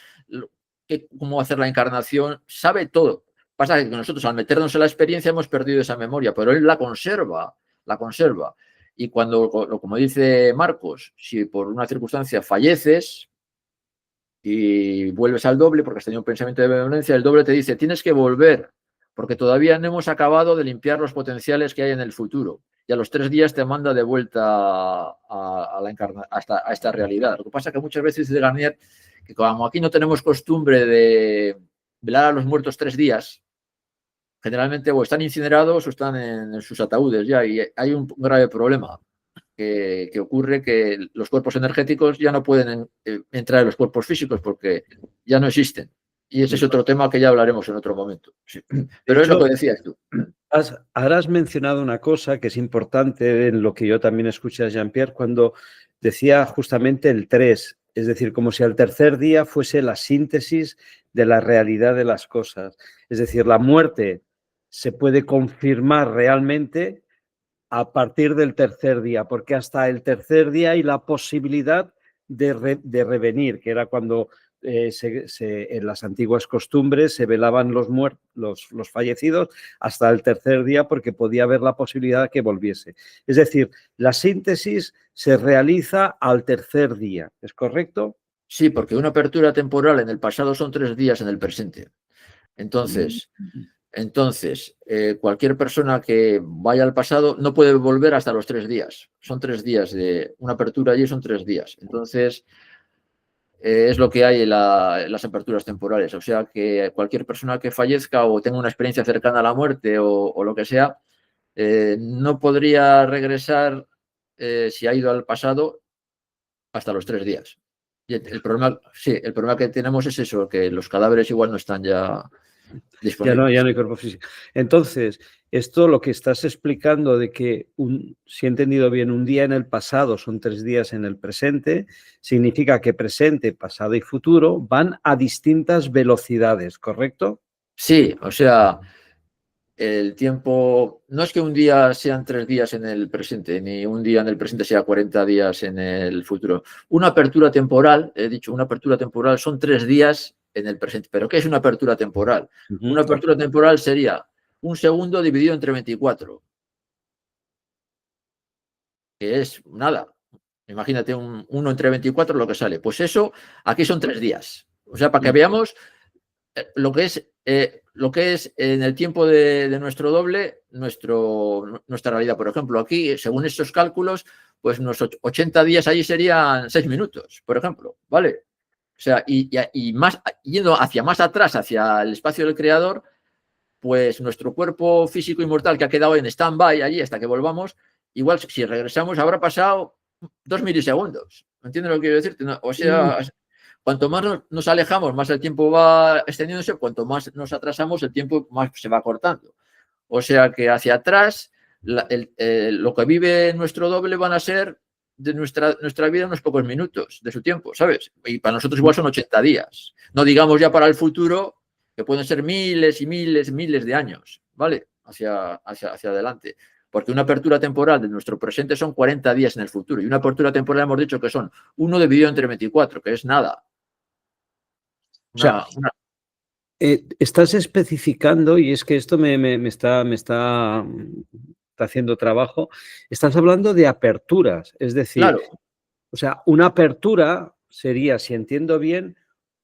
cómo hacer la encarnación, sabe todo. Pasa que nosotros al meternos en la experiencia hemos perdido esa memoria, pero él la conserva, la conserva. Y cuando, como dice Marcos, si por una circunstancia falleces y vuelves al doble porque has tenido un pensamiento de benevolencia, el doble te dice, tienes que volver, porque todavía no hemos acabado de limpiar los potenciales que hay en el futuro. Y a los 3 días te manda de vuelta a esta realidad. Lo que pasa es que muchas veces dice Garnier que como aquí no tenemos costumbre de velar a los muertos 3 días, generalmente o están incinerados o están en sus ataúdes ya, y hay un grave problema. Que ocurre que los cuerpos energéticos ya no pueden entrar en los cuerpos físicos porque ya no existen. Y ese es otro tema que ya hablaremos en otro momento. Sí. Pero es lo que decías tú. Ahora has mencionado una cosa que es importante en lo que yo también escuché a Jean-Pierre cuando decía justamente el 3, es decir, como si al tercer día fuese la síntesis de la realidad de las cosas. Es decir, la muerte se puede confirmar realmente a partir del tercer día, porque hasta el tercer día hay la posibilidad de revenir, que era cuando en las antiguas costumbres se velaban los fallecidos hasta el tercer día porque podía haber la posibilidad de que volviese. Es decir, la síntesis se realiza al tercer día, ¿es correcto? Sí, porque una apertura temporal en el pasado son 3 días en el presente. Entonces, cualquier persona que vaya al pasado no puede volver hasta los 3 días. Son 3 días de una apertura allí, son 3 días. Entonces, es lo que hay en las aperturas temporales. O sea que cualquier persona que fallezca o tenga una experiencia cercana a la muerte o lo que sea, no podría regresar si ha ido al pasado hasta los 3 días. Y el problema, sí, el problema que tenemos es eso, que los cadáveres igual no están ya disponibles. Ya no hay cuerpo físico. Entonces, esto lo que estás explicando de que, si he entendido bien, un día en el pasado son 3 días en el presente, significa que presente, pasado y futuro van a distintas velocidades, ¿correcto? Sí, o sea, el tiempo, no es que un día sean 3 días en el presente, ni un día en el presente sea 40 días en el futuro. Una apertura temporal, he dicho, una apertura temporal son 3 días en el presente. ¿Pero qué es una apertura temporal? Una apertura temporal sería un segundo dividido entre 24. que es nada. Imagínate 1 entre 24 lo que sale. Pues eso, aquí son 3 días. O sea, para que veamos lo que es en el tiempo de nuestro doble, nuestra realidad. Por ejemplo, aquí, según estos cálculos, pues unos 80 días allí serían 6 minutos, por ejemplo, ¿vale? O sea, y más, yendo hacia más atrás, hacia el espacio del creador, pues nuestro cuerpo físico inmortal que ha quedado en stand-by allí hasta que volvamos, igual si regresamos habrá pasado 2 milisegundos. ¿Entiendes lo que quiero decirte? O sea, cuanto más nos alejamos, más el tiempo va extendiéndose, cuanto más nos atrasamos, el tiempo más se va cortando. O sea que hacia atrás, lo que vive nuestro doble van a ser de nuestra vida unos pocos minutos de su tiempo, ¿sabes? Y para nosotros igual son 80 días. No digamos ya para el futuro, que pueden ser miles y miles de años, ¿vale? Hacia adelante. Porque una apertura temporal de nuestro presente son 40 días en el futuro. Y una apertura temporal hemos dicho que son 1 dividido entre 24, que es nada. O sea, estás especificando, y es que esto me está haciendo trabajo, estás hablando de aperturas, es decir, claro. O sea, una apertura sería, si entiendo bien,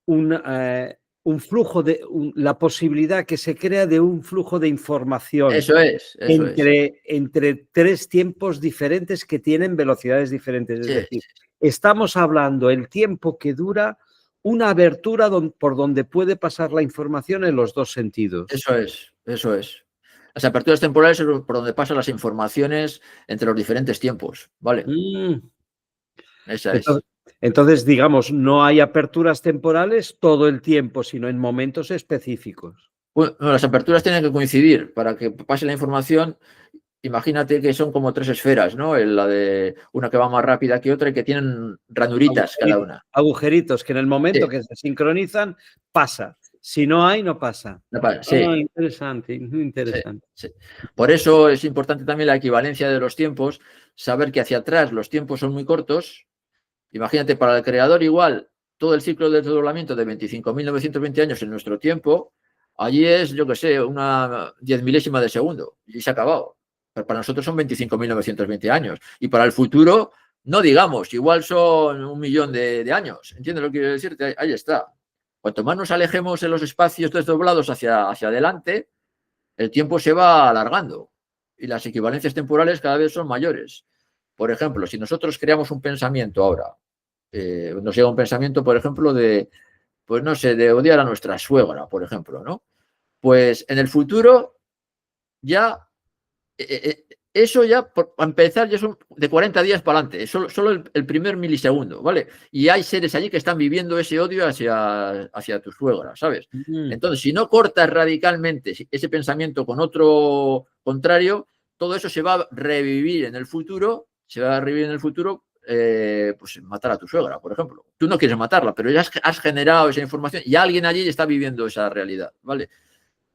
un flujo la posibilidad que se crea de un flujo de información. Eso es. Entre 3 tiempos diferentes que tienen velocidades diferentes. Es decir, estamos hablando el tiempo que dura una abertura por donde puede pasar la información en los 2 sentidos. Eso es. Las aperturas temporales es por donde pasan las informaciones entre los diferentes tiempos, ¿vale? Esa es. Entonces, digamos, no hay aperturas temporales todo el tiempo, sino en momentos específicos. Bueno, las aperturas tienen que coincidir para que pase la información. Imagínate que son como 3 esferas, ¿no? La de una que va más rápida que otra y que tienen ranuritas cada una. Agujeritos que en el momento que se sincronizan pasa. Si no hay, no pasa. Sí. Interesante, muy interesante. Sí. Por eso es importante también la equivalencia de los tiempos, saber que hacia atrás los tiempos son muy cortos. Imagínate, para el creador igual, todo el ciclo de desdoblamiento de 25.920 años en nuestro tiempo, allí es, yo qué sé, una 10 milésima de segundo y se ha acabado. Pero para nosotros son 25.920 años. Y para el futuro, no digamos, igual son 1.000.000 de años. ¿Entiendes lo que quiero decirte? Ahí está. Cuanto más nos alejemos en los espacios desdoblados hacia adelante, el tiempo se va alargando y las equivalencias temporales cada vez son mayores. Por ejemplo, si nosotros creamos un pensamiento ahora, nos llega un pensamiento, por ejemplo, pues no sé, de odiar a nuestra suegra, por ejemplo, ¿no? Pues en el futuro ya, eso ya, para empezar, ya son de 40 días para adelante, solo el primer milisegundo, ¿vale? Y hay seres allí que están viviendo ese odio hacia tu suegra, ¿sabes? Entonces, si no cortas radicalmente ese pensamiento con otro contrario, todo eso se va a revivir en el futuro, pues matar a tu suegra, por ejemplo. Tú no quieres matarla, pero ya has generado esa información y alguien allí está viviendo esa realidad, ¿vale?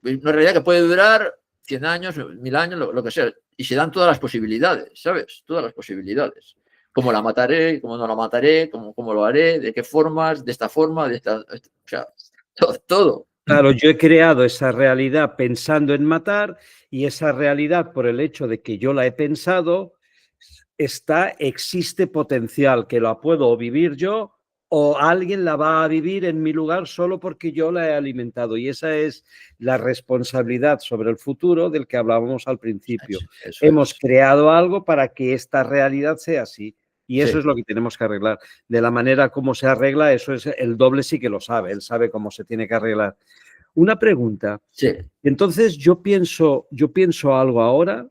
Una realidad que puede durar 100 años, 1000 años, lo que sea. Y se dan todas las posibilidades, ¿sabes? Todas las posibilidades. Cómo la mataré, cómo no la mataré, cómo lo haré, de qué formas, de esta forma, o sea, todo. Claro, yo he creado esa realidad pensando en matar y esa realidad, por el hecho de que yo la he pensado, existe potencial que la puedo vivir yo o alguien la va a vivir en mi lugar solo porque yo la he alimentado. Y esa es la responsabilidad sobre el futuro del que hablábamos al principio. Hemos creado algo para que esta realidad sea así. Y eso es lo que tenemos que arreglar. De la manera como se arregla, eso es el doble sí que lo sabe. Él sabe cómo se tiene que arreglar. Una pregunta. Sí. Entonces, yo pienso algo ahora.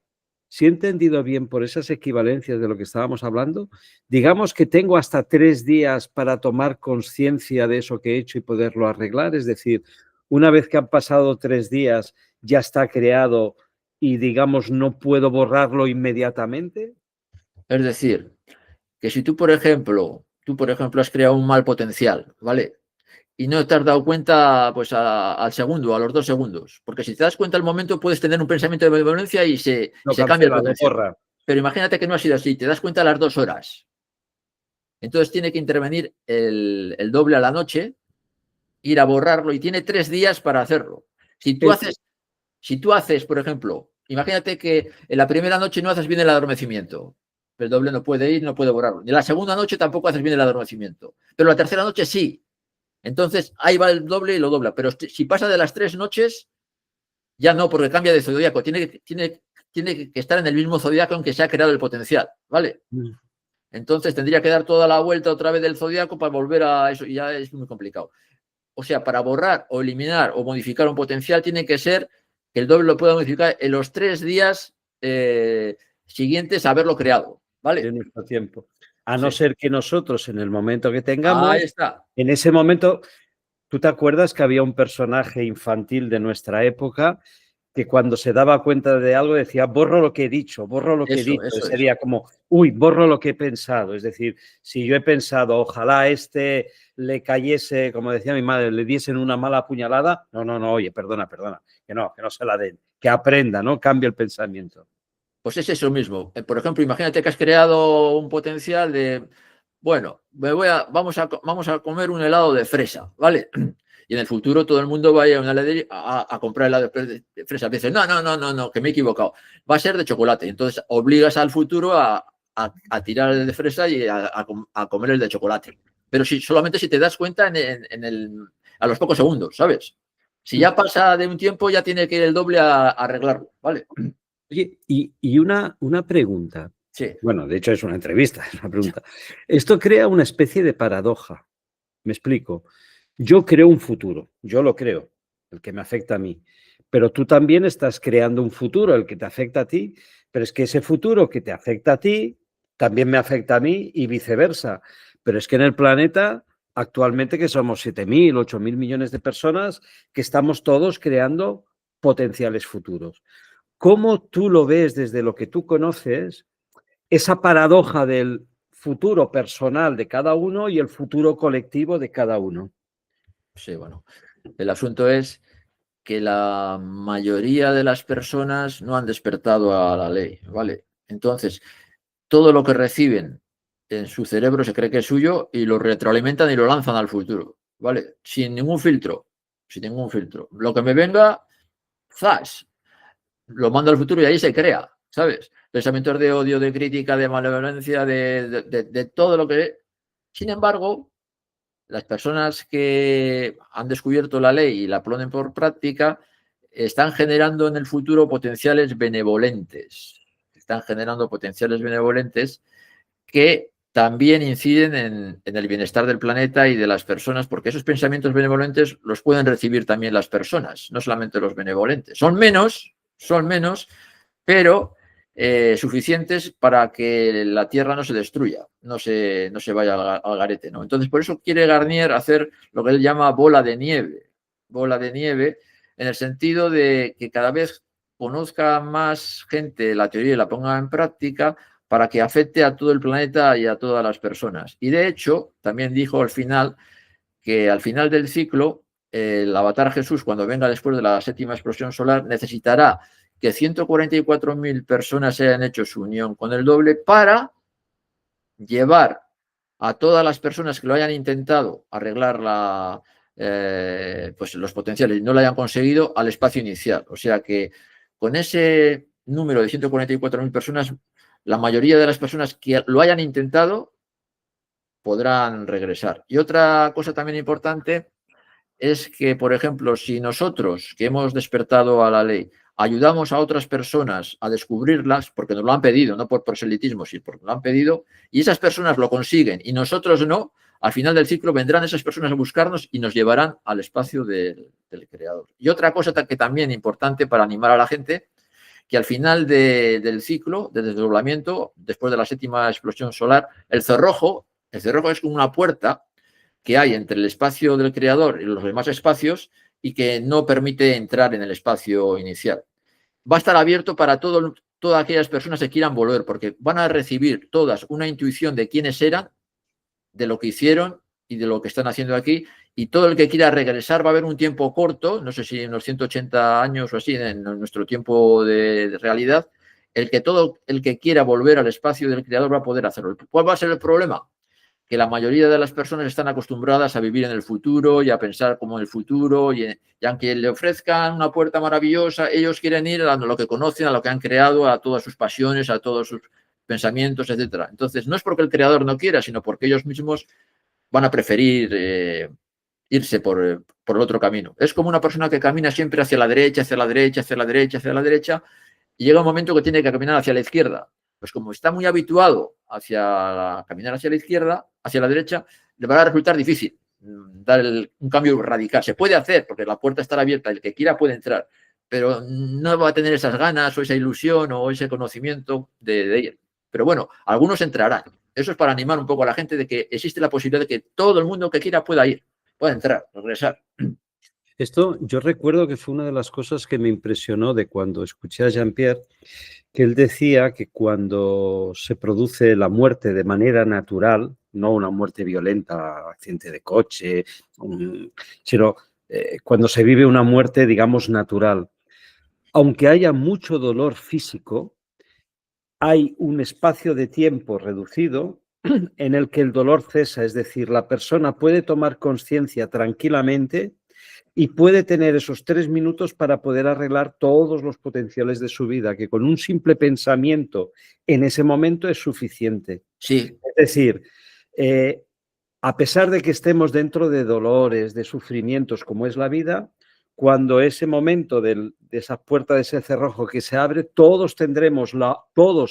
Si he entendido bien por esas equivalencias de lo que estábamos hablando, digamos que tengo hasta 3 días para tomar conciencia de eso que he hecho y poderlo arreglar. Es decir, una vez que han pasado 3 días, ya está creado y, digamos, no puedo borrarlo inmediatamente. Es decir, que si tú, por ejemplo, has creado un mal potencial, ¿vale? Y no te has dado cuenta pues al segundo, a los 2 segundos. Porque si te das cuenta al momento puedes tener un pensamiento de violencia y se cambia el potencial. Pero imagínate que no ha sido así, te das cuenta a las 2 horas. Entonces tiene que intervenir el doble a la noche, ir a borrarlo y tiene 3 días para hacerlo. Si tú haces, por ejemplo, imagínate que en la primera noche no haces bien el adormecimiento. El doble no puede ir, no puede borrarlo. Ni la segunda noche tampoco haces bien el adormecimiento. Pero la tercera noche sí. Entonces ahí va el doble y lo dobla. Pero si pasa de las 3 noches, ya no, porque cambia de zodiaco. Tiene que estar en el mismo zodiaco en que se ha creado el potencial, ¿vale? Entonces tendría que dar toda la vuelta otra vez del zodiaco para volver a eso, y ya es muy complicado. O sea, para borrar o eliminar o modificar un potencial tiene que ser que el doble lo pueda modificar en los 3 días siguientes a haberlo creado, ¿vale? De nuestro tiempo. A no ser que nosotros, en el momento que Ahí tengamos, está. en ese momento, ¿tú te acuerdas que había un personaje infantil de nuestra época que cuando se daba cuenta de algo decía, borro lo que he dicho, borro lo que he dicho? Eso. Sería como, uy, borro lo que he pensado. Es decir, si yo he pensado, ojalá le cayese, como decía mi madre, le diesen una mala puñalada, no, oye, perdona, que no se la den, que aprenda, ¿no? Cambie el pensamiento. Pues es eso mismo. Por ejemplo, imagínate que has creado un potencial de, bueno, vamos a comer un helado de fresa, ¿vale? Y en el futuro todo el mundo va a ir a una heladería a comprar helado de fresa. Dice, no, que me he equivocado. Va a ser de chocolate. Entonces obligas al futuro a tirar el de fresa y a comer el de chocolate. Pero solamente si te das cuenta a los pocos segundos, ¿sabes? Si ya pasa de un tiempo, ya tiene que ir el doble a arreglarlo, ¿vale? Oye, y una pregunta. Sí. Bueno, de hecho es una entrevista, es una pregunta. Esto crea una especie de paradoja. Me explico. Yo creo un futuro, yo lo creo, el que me afecta a mí. Pero tú también estás creando un futuro, el que te afecta a ti. Pero es que ese futuro que te afecta a ti, también me afecta a mí y viceversa. Pero es que en el planeta, actualmente que somos 7.000, 8.000 millones de personas, que estamos todos creando potenciales futuros. ¿Cómo tú lo ves desde lo que tú conoces, esa paradoja del futuro personal de cada uno y el futuro colectivo de cada uno? Sí, bueno. El asunto es que la mayoría de las personas no han despertado a la ley, ¿vale? Entonces, todo lo que reciben en su cerebro se cree que es suyo y lo retroalimentan y lo lanzan al futuro, ¿vale? Sin ningún filtro, sin ningún filtro. Lo que me venga, ¡zas! Lo mando al futuro y ahí se crea, ¿sabes? Pensamientos de odio, de crítica, de malevolencia, de todo lo que... Sin embargo, las personas que han descubierto la ley y la ponen por práctica están generando en el futuro potenciales benevolentes. Están generando potenciales benevolentes que también inciden en el bienestar del planeta y de las personas, porque esos pensamientos benevolentes los pueden recibir también las personas, no solamente los benevolentes. Son menos, pero suficientes para que la Tierra no se destruya, no se vaya al garete, ¿no? Entonces, por eso quiere Garnier hacer lo que él llama bola de nieve, en el sentido de que cada vez conozca más gente la teoría y la ponga en práctica para que afecte a todo el planeta y a todas las personas. Y de hecho, también dijo al final que al final del ciclo, el avatar Jesús, cuando venga después de la séptima explosión solar, necesitará que 144.000 personas hayan hecho su unión con el doble para llevar a todas las personas que lo hayan intentado arreglar pues los potenciales y no lo hayan conseguido al espacio inicial. O sea que con ese número de 144.000 personas, la mayoría de las personas que lo hayan intentado podrán regresar. Y otra cosa también importante es que, por ejemplo, si nosotros, que hemos despertado a la ley, ayudamos a otras personas a descubrirlas, porque nos lo han pedido, no por proselitismo, sino porque nos lo han pedido, y esas personas lo consiguen y nosotros no, al final del ciclo vendrán esas personas a buscarnos y nos llevarán al espacio del creador. Y otra cosa que también importante para animar a la gente, que al final del ciclo, del desdoblamiento, después de la séptima explosión solar, el cerrojo es como una puerta que hay entre el espacio del creador y los demás espacios y que no permite entrar en el espacio inicial. Va a estar abierto para todas aquellas personas que quieran volver, porque van a recibir todas una intuición de quiénes eran, de lo que hicieron y de lo que están haciendo aquí, y todo el que quiera regresar va a haber un tiempo corto, no sé si unos 180 años o así, en nuestro tiempo de realidad, todo el que quiera volver al espacio del creador va a poder hacerlo. ¿Cuál va a ser el problema? Que la mayoría de las personas están acostumbradas a vivir en el futuro y a pensar como en el futuro y aunque le ofrezcan una puerta maravillosa, ellos quieren ir a lo que conocen, a lo que han creado, a todas sus pasiones, a todos sus... pensamientos, etcétera. Entonces, no es porque el creador no quiera, sino porque ellos mismos van a preferir irse por el otro camino. Es como una persona que camina siempre hacia la derecha, hacia la derecha, hacia la derecha, hacia la derecha, y llega un momento que tiene que caminar hacia la izquierda. Pues como está muy habituado hacia caminar hacia la izquierda, hacia la derecha, le va a resultar difícil dar un cambio radical. Se puede hacer porque la puerta estará abierta, el que quiera puede entrar, pero no va a tener esas ganas o esa ilusión o ese conocimiento de ir. Pero bueno, algunos entrarán. Eso es para animar un poco a la gente de que existe la posibilidad de que todo el mundo que quiera pueda ir, pueda entrar, regresar. Esto yo recuerdo que fue una de las cosas que me impresionó de cuando escuché a Jean-Pierre, que él decía que cuando se produce la muerte de manera natural, no una muerte violenta, accidente de coche, sino cuando se vive una muerte, digamos, natural, aunque haya mucho dolor físico, hay un espacio de tiempo reducido en el que el dolor cesa, es decir, la persona puede tomar conciencia tranquilamente y puede tener esos 3 minutos para poder arreglar todos los potenciales de su vida, que con un simple pensamiento en ese momento es suficiente. Sí. Es decir, a pesar de que estemos dentro de dolores, de sufrimientos como es la vida, cuando ese momento de esa puerta, de ese cerrojo que se abre, todos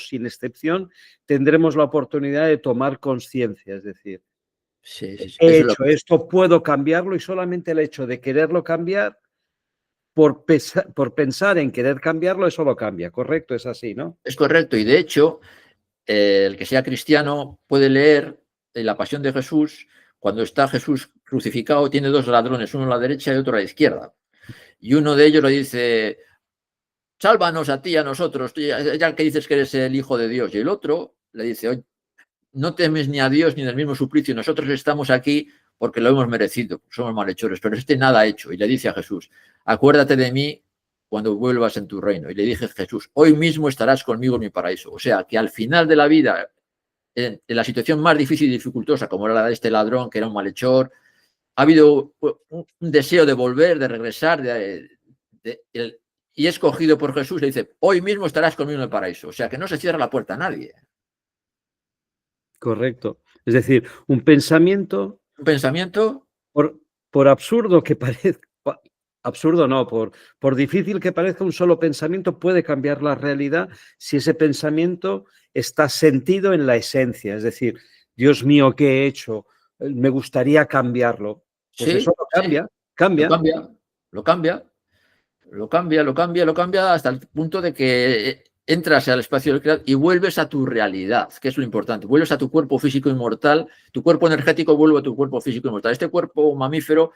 sin excepción, tendremos la oportunidad de tomar conciencia, es decir, Sí, sí, sí. he Eso es hecho esto, puedo cambiarlo, y solamente el hecho de quererlo cambiar, por pensar en querer cambiarlo, eso lo cambia, ¿correcto? Es así, ¿no? es correcto. Y de hecho, el que sea cristiano puede leer la Pasión de Jesús. Cuando está Jesús crucificado, tiene dos ladrones, uno a la derecha y otro a la izquierda. Y uno de ellos le dice, sálvanos a ti y a nosotros, ya que dices que eres el Hijo de Dios. Y el otro le dice, oye, no temes ni a Dios ni del mismo suplicio, nosotros estamos aquí porque lo hemos merecido, somos malhechores, pero este nada ha hecho. Y le dice a Jesús, acuérdate de mí cuando vuelvas en tu reino. Y le dije a Jesús, hoy mismo estarás conmigo en mi paraíso. O sea, que al final de la vida, en la situación más difícil y dificultosa, como era la de este ladrón, que era un malhechor, ha habido un deseo de volver, de regresar, y es cogido por Jesús y le dice, hoy mismo estarás conmigo en el paraíso. O sea, que no se cierra la puerta a nadie. Correcto. Es decir, un pensamiento, Un pensamiento, por absurdo que parezca, absurdo no, por difícil que parezca, un solo pensamiento puede cambiar la realidad si ese pensamiento está sentido en la esencia. Es decir, Dios mío, ¿qué he hecho? Me gustaría cambiarlo. Pues sí, eso lo sí, cambia, lo cambia. cambia, lo cambia, lo cambia, lo cambia, lo cambia hasta el punto de que entras al espacio del creador y vuelves a tu realidad, que es lo importante. Vuelves a tu cuerpo físico inmortal, tu cuerpo energético vuelve a tu cuerpo físico inmortal. Este cuerpo mamífero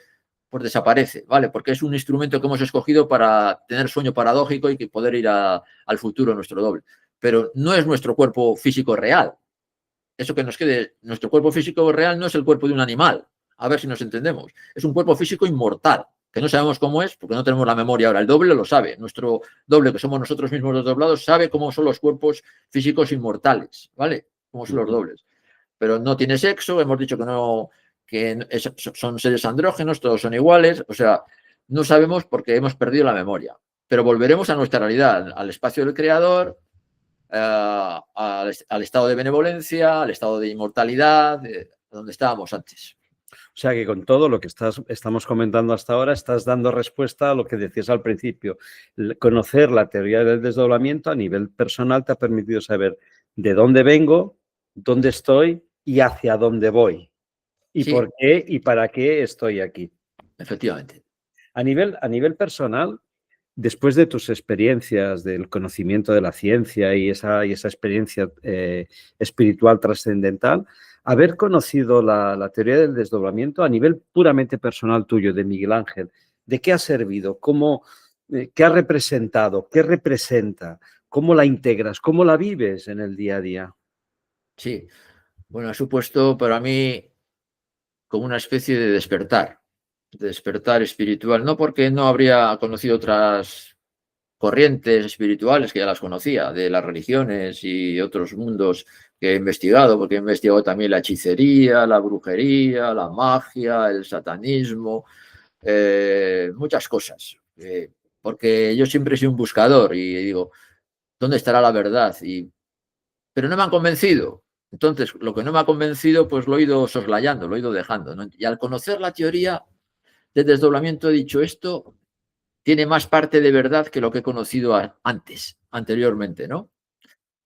pues desaparece, ¿vale? Porque es un instrumento que hemos escogido para tener sueño paradójico y poder ir al futuro nuestro doble. Pero no es nuestro cuerpo físico real. Eso que nos quede, nuestro cuerpo físico real no es el cuerpo de un animal. A ver si nos entendemos. Es un cuerpo físico inmortal, que no sabemos cómo es, porque no tenemos la memoria ahora. El doble lo sabe. Nuestro doble, que somos nosotros mismos los doblados, sabe cómo son los cuerpos físicos inmortales, ¿vale? Cómo son los dobles. Pero no tiene sexo, hemos dicho que no, son seres andrógenos, todos son iguales, o sea, no sabemos porque hemos perdido la memoria. Pero volveremos a nuestra realidad, al espacio del creador, al estado de benevolencia, al estado de inmortalidad, donde estábamos antes. O sea que con todo lo que estamos comentando hasta ahora, estás dando respuesta a lo que decías al principio. Conocer la teoría del desdoblamiento a nivel personal te ha permitido saber de dónde vengo, dónde estoy y hacia dónde voy. Y Sí, por qué y para qué estoy aquí. efectivamente. A nivel personal, después de tus experiencias, del conocimiento de la ciencia y esa experiencia espiritual trascendental, haber conocido la teoría del desdoblamiento a nivel puramente personal tuyo, de Miguel Ángel, ¿de qué ha servido? ¿Qué ha representado? ¿Qué representa? ¿Cómo la integras? ¿Cómo la vives en el día a día? Sí, bueno, ha supuesto para mí como una especie de despertar espiritual, no porque no habría conocido otras corrientes espirituales que ya las conocía, de las religiones y otros mundos que he investigado, porque he investigado también la hechicería, la brujería, la magia, el satanismo, muchas cosas. Porque yo siempre he sido un buscador y digo, ¿dónde estará la verdad? Y pero no me han convencido. Entonces, lo que no me ha convencido, pues lo he ido soslayando, lo he ido dejando, ¿no? Y al conocer la teoría de desdoblamiento he dicho, esto tiene más parte de verdad que lo que he conocido anteriormente, ¿no?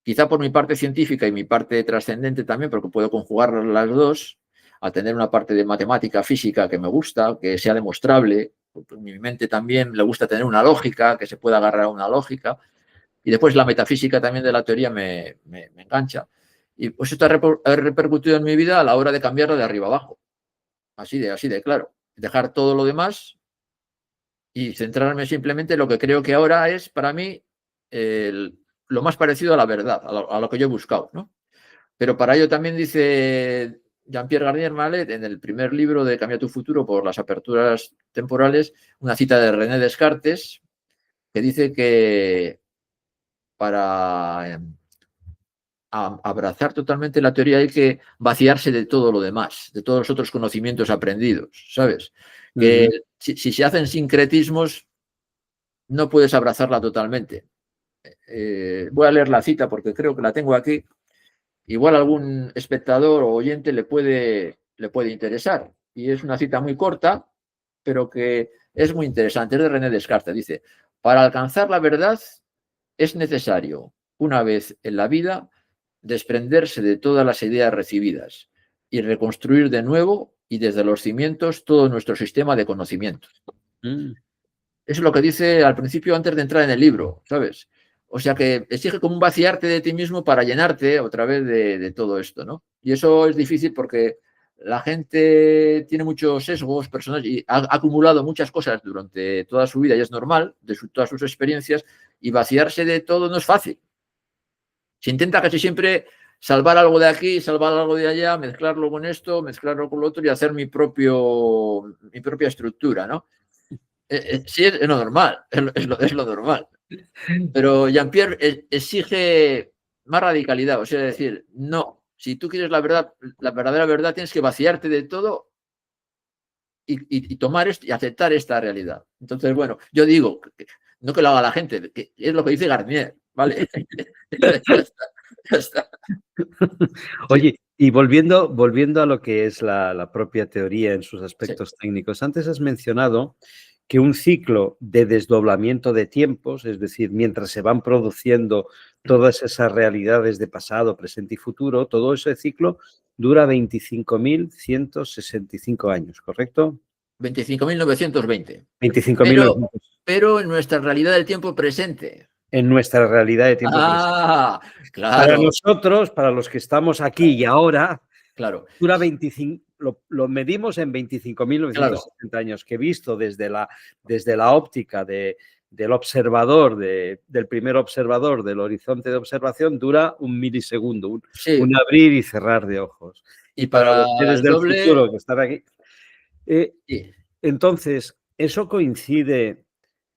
Quizá por mi parte científica y mi parte trascendente también, porque puedo conjugar las dos, a tener una parte de matemática, física que me gusta, que sea demostrable. Mi mente también le gusta tener una lógica, que se pueda agarrar a una lógica. Y después la metafísica también de la teoría me engancha. Y pues esto ha repercutido en mi vida a la hora de cambiarlo de arriba abajo. Así de claro. Dejar todo lo demás y centrarme simplemente en lo que creo que ahora es para mí lo más parecido a la verdad, a lo que yo he buscado, ¿no? Pero para ello también dice Jean-Pierre Garnier Mallet en el primer libro de Cambia tu futuro por las aperturas temporales, una cita de René Descartes, que dice que para abrazar totalmente la teoría hay que vaciarse de todo lo demás, de todos los otros conocimientos aprendidos, ¿sabes? Que si se hacen sincretismos, no puedes abrazarla totalmente. Voy a leer la cita porque creo que la tengo aquí. Igual a algún espectador o oyente le puede interesar. Y es una cita muy corta, pero que es muy interesante. Es de René Descartes. Dice, para alcanzar la verdad es necesario, una vez en la vida, desprenderse de todas las ideas recibidas y reconstruir de nuevo y desde los cimientos todo nuestro sistema de conocimientos. Eso es lo que dice al principio antes de entrar en el libro, ¿sabes? O sea que exige como un vaciarte de ti mismo para llenarte otra vez de todo esto, ¿no? Y eso es difícil porque la gente tiene muchos sesgos personales y ha acumulado muchas cosas durante toda su vida y es normal, de todas sus experiencias, y vaciarse de todo no es fácil. Se intenta casi siempre salvar algo de aquí, salvar algo de allá, mezclarlo con esto, mezclarlo con lo otro y hacer mi propia estructura, ¿no? Sí, es lo normal, es lo normal. Pero Jean-Pierre exige más radicalidad, o sea, decir, no, si tú quieres la verdad, la verdadera verdad, tienes que vaciarte de todo y tomar esto y aceptar esta realidad. Entonces, bueno, yo digo, no que lo haga la gente, que es lo que dice Garnier, ¿vale? Ya está. Oye, y volviendo a lo que es la propia teoría en sus aspectos Sí. técnicos, antes has mencionado que un ciclo de desdoblamiento de tiempos, es decir, mientras se van produciendo todas esas realidades de pasado, presente y futuro, todo ese ciclo dura 25.165 años, ¿correcto? 25.920. 25.900 Pero en nuestra realidad del tiempo presente. en nuestra realidad de tiempo presente. Para Claro, nosotros, para los que estamos aquí y ahora, claro, dura 25, lo medimos en 25.960 años, que visto desde la óptica del observador, del primer observador, del horizonte de observación, dura un milisegundo, sí. un abrir y cerrar de ojos. Y Y para para los seres el del doble, futuro que están aquí. sí. Entonces, eso coincide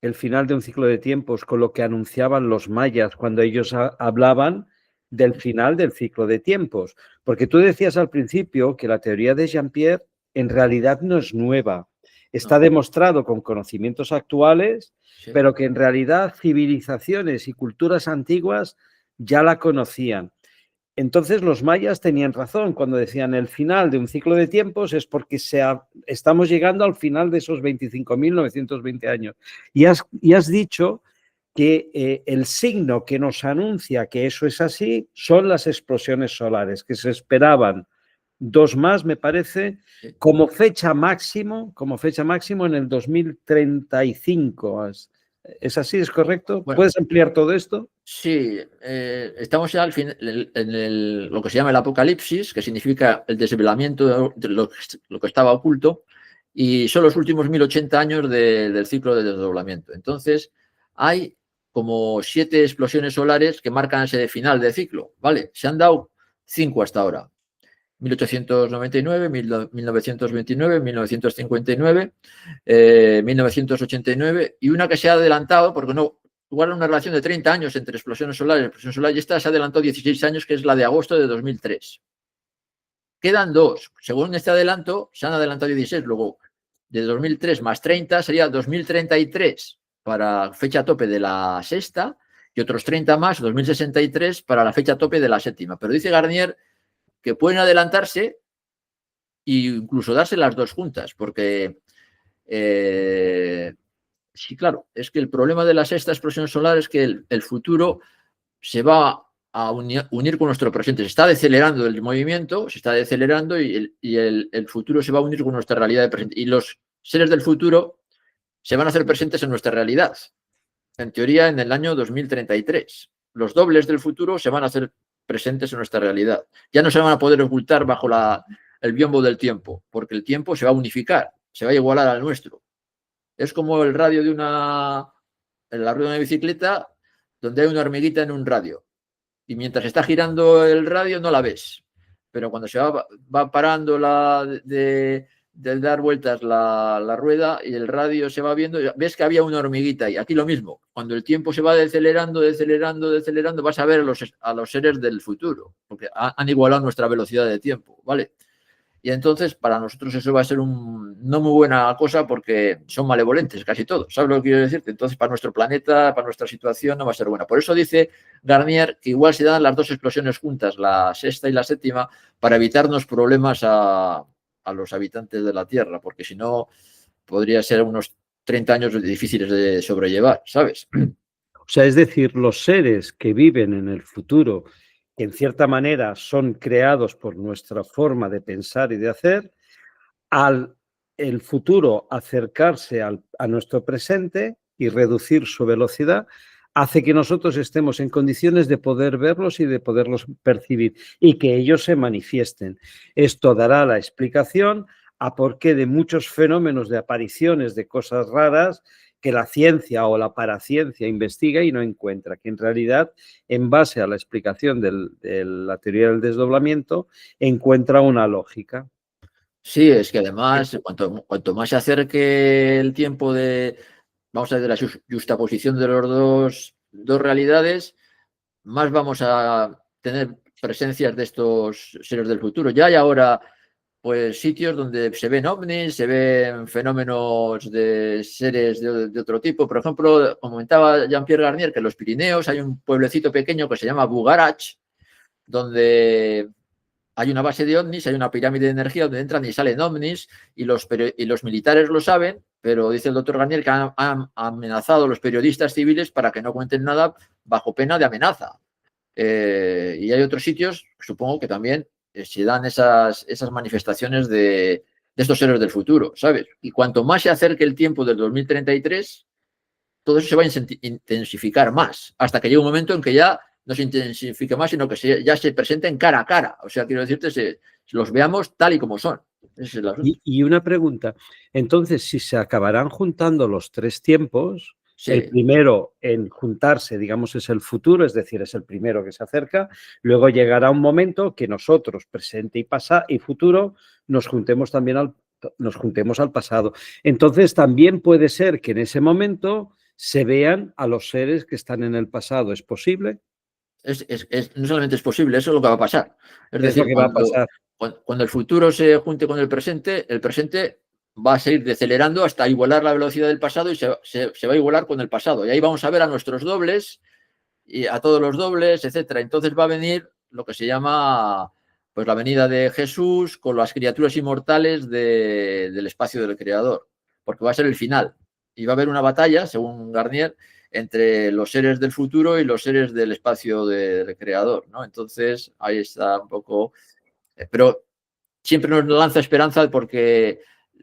el final de un ciclo de tiempos con lo que anunciaban los mayas cuando ellos hablaban del final del ciclo de tiempos. Porque tú decías al principio que la teoría de Jean-Pierre en realidad no es nueva. Está No, demostrado con conocimientos actuales, sí. pero que en realidad civilizaciones y culturas antiguas ya la conocían. Entonces los mayas tenían razón cuando decían el final de un ciclo de tiempos es porque estamos llegando al final de esos 25.920 años. Y has dicho que el signo que nos anuncia que eso es así son las explosiones solares, que se esperaban dos más, me parece, Sí. como fecha máximo en el 2035. ¿Es así? ¿Es correcto? Bueno, ¿Puedes ampliar todo esto? sí, estamos ya al fin, lo que se llama el apocalipsis, que significa el desvelamiento de lo que estaba oculto, y son los últimos 1080 años del ciclo de desdoblamiento. Entonces, hay como 7 explosiones solares que marcan ese final de ciclo, ¿vale? Se han dado 5 hasta ahora. 1899, 1929, 1959, 1989 y una que se ha adelantado, porque no, igual una relación de 30 años entre explosiones solares y explosión solar, y esta se adelantó 16 años, que es la de agosto de 2003. Quedan 2. Según este adelanto, se han adelantado 16, luego de 2003 más 30 sería 2033 para fecha tope de la sexta y otros 30 más, 2063, para la fecha tope de la séptima. Pero dice Garnier que pueden adelantarse e incluso darse las dos juntas, porque sí, claro, es que el problema de la sexta explosión solar es que el futuro se va a unir con nuestro presente. Se está decelerando el movimiento, se está decelerando y el futuro se va a unir con nuestra realidad de presente. Y los seres del futuro se van a hacer presentes en nuestra realidad. En teoría, en el año 2033. Los dobles del futuro se van a hacer presentes en nuestra realidad. Ya no se van a poder ocultar bajo el biombo del tiempo, porque el tiempo se va a unificar, se va a igualar al nuestro. Es como el radio en la rueda de una bicicleta, donde hay una hormiguita en un radio. Y mientras está girando el radio no la ves. Pero cuando se va parando de dar vueltas la rueda y el radio se va viendo, ves que había una hormiguita y aquí lo mismo. Cuando el tiempo se va decelerando, vas a ver a los seres del futuro, porque han igualado nuestra velocidad de tiempo, ¿vale? Y entonces para nosotros eso va a ser no muy buena cosa porque son malevolentes casi todos. ¿Sabes lo que quiero decirte? Entonces para nuestro planeta, para nuestra situación no va a ser buena. Por eso dice Garnier que igual se dan las dos explosiones juntas, la sexta y la séptima, para evitarnos problemas a los habitantes de la Tierra, porque si no podría ser unos 30 años difíciles de sobrellevar, ¿sabes? O sea, es decir, los seres que viven en el futuro, que en cierta manera son creados por nuestra forma de pensar y de hacer, al el futuro acercarse a nuestro presente y reducir su velocidad, hace que nosotros estemos en condiciones de poder verlos y de poderlos percibir y que ellos se manifiesten. Esto dará la explicación a por qué de muchos fenómenos de apariciones de cosas raras que la ciencia o la paraciencia investiga y no encuentra, que en realidad, en base a la explicación de la teoría del desdoblamiento, encuentra una lógica. Sí, es que además, cuanto más se acerque el tiempo vamos a ver, de la justaposición de los dos realidades, más vamos a tener presencias de estos seres del futuro. Ya hay ahora pues sitios donde se ven ovnis, se ven fenómenos de seres de otro tipo. Por ejemplo, comentaba Jean-Pierre Garnier que en los Pirineos hay un pueblecito pequeño que se llama Bugarach, donde hay una base de ovnis, hay una pirámide de energía donde entran y salen ovnis y los militares lo saben, pero dice el doctor Garnier que han amenazado a los periodistas civiles para que no cuenten nada bajo pena de amenaza. Y hay otros sitios, supongo que también se dan esas manifestaciones de estos seres del futuro, ¿sabes? Y cuanto más se acerque el tiempo del 2033, todo eso se va a intensificar más, hasta que llegue un momento en que ya no se intensifique más, sino que ya se presenten cara a cara. O sea, quiero decirte, los veamos tal y como son. Ese es el y una pregunta, entonces, si se acabarán juntando los tres tiempos, sí. El primero en juntarse, digamos, es el futuro, es decir, es el primero que se acerca, luego llegará un momento que nosotros, presente y pasado y futuro, nos juntemos al pasado. Entonces, también puede ser que en ese momento se vean a los seres que están en el pasado. ¿Es posible? No solamente es posible, eso es lo que va a pasar. Es decir, va a pasar. Cuando el futuro se junte con el presente va a seguir decelerando hasta igualar la velocidad del pasado y se va a igualar con el pasado. Y ahí vamos a ver a nuestros dobles y a todos los dobles, etcétera. Entonces va a venir lo que se llama pues la venida de Jesús con las criaturas inmortales del espacio del Creador, porque va a ser el final. Y va a haber una batalla, según Garnier, entre los seres del futuro y los seres del espacio del Creador, ¿no? Entonces, ahí está un poco... Pero siempre nos lanza esperanza porque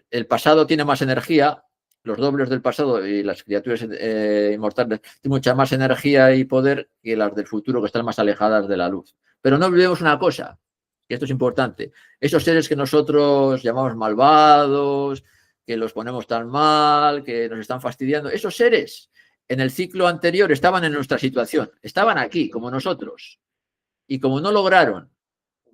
el pasado tiene más energía, los dobles del pasado y las criaturas inmortales tienen mucha más energía y poder que las del futuro, que están más alejadas de la luz. Pero no olvidemos una cosa, y esto es importante, esos seres que nosotros llamamos malvados, que los ponemos tan mal, que nos están fastidiando, esos seres en el ciclo anterior estaban en nuestra situación, estaban aquí, como nosotros, y como no lograron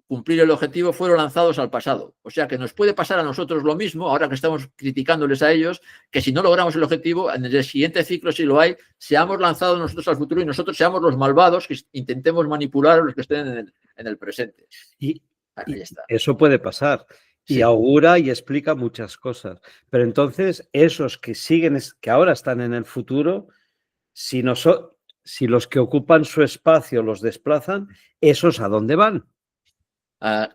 cumplir el objetivo, fueron lanzados al pasado. O sea que nos puede pasar a nosotros lo mismo, ahora que estamos criticándoles a ellos, que si no logramos el objetivo, en el siguiente ciclo, si lo hay, seamos lanzados nosotros al futuro y nosotros seamos los malvados que intentemos manipular a los que estén en el presente. Y ahí está. Eso puede pasar. Y sí. Augura y explica muchas cosas. Pero entonces, esos que siguen, que ahora están en el futuro, si nosotros... si los que ocupan su espacio los desplazan, ¿esos a dónde van?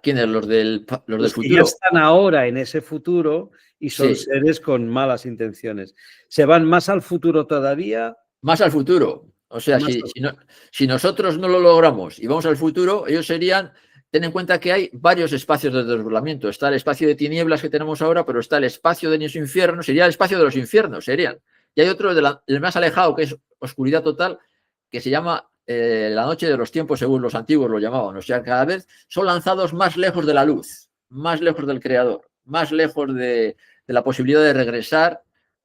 ¿Quiénes? Los del Los que ya futuro. están ahora en ese futuro y son Sí. seres con malas intenciones. ¿Se van más al futuro todavía? Más al futuro. O sea, Más al... si nosotros no lo logramos y vamos al futuro, ellos serían, ten en cuenta que hay varios espacios de desdoblamiento. Está el espacio de tinieblas que tenemos ahora, pero está el espacio de los infiernos, sería el espacio de los infiernos, serían. Y hay otro el más alejado, que es oscuridad total, que se llama la noche de los tiempos, según los antiguos lo llamaban. O sea, cada vez son lanzados más lejos de la luz, más lejos del Creador, más lejos de la posibilidad de regresar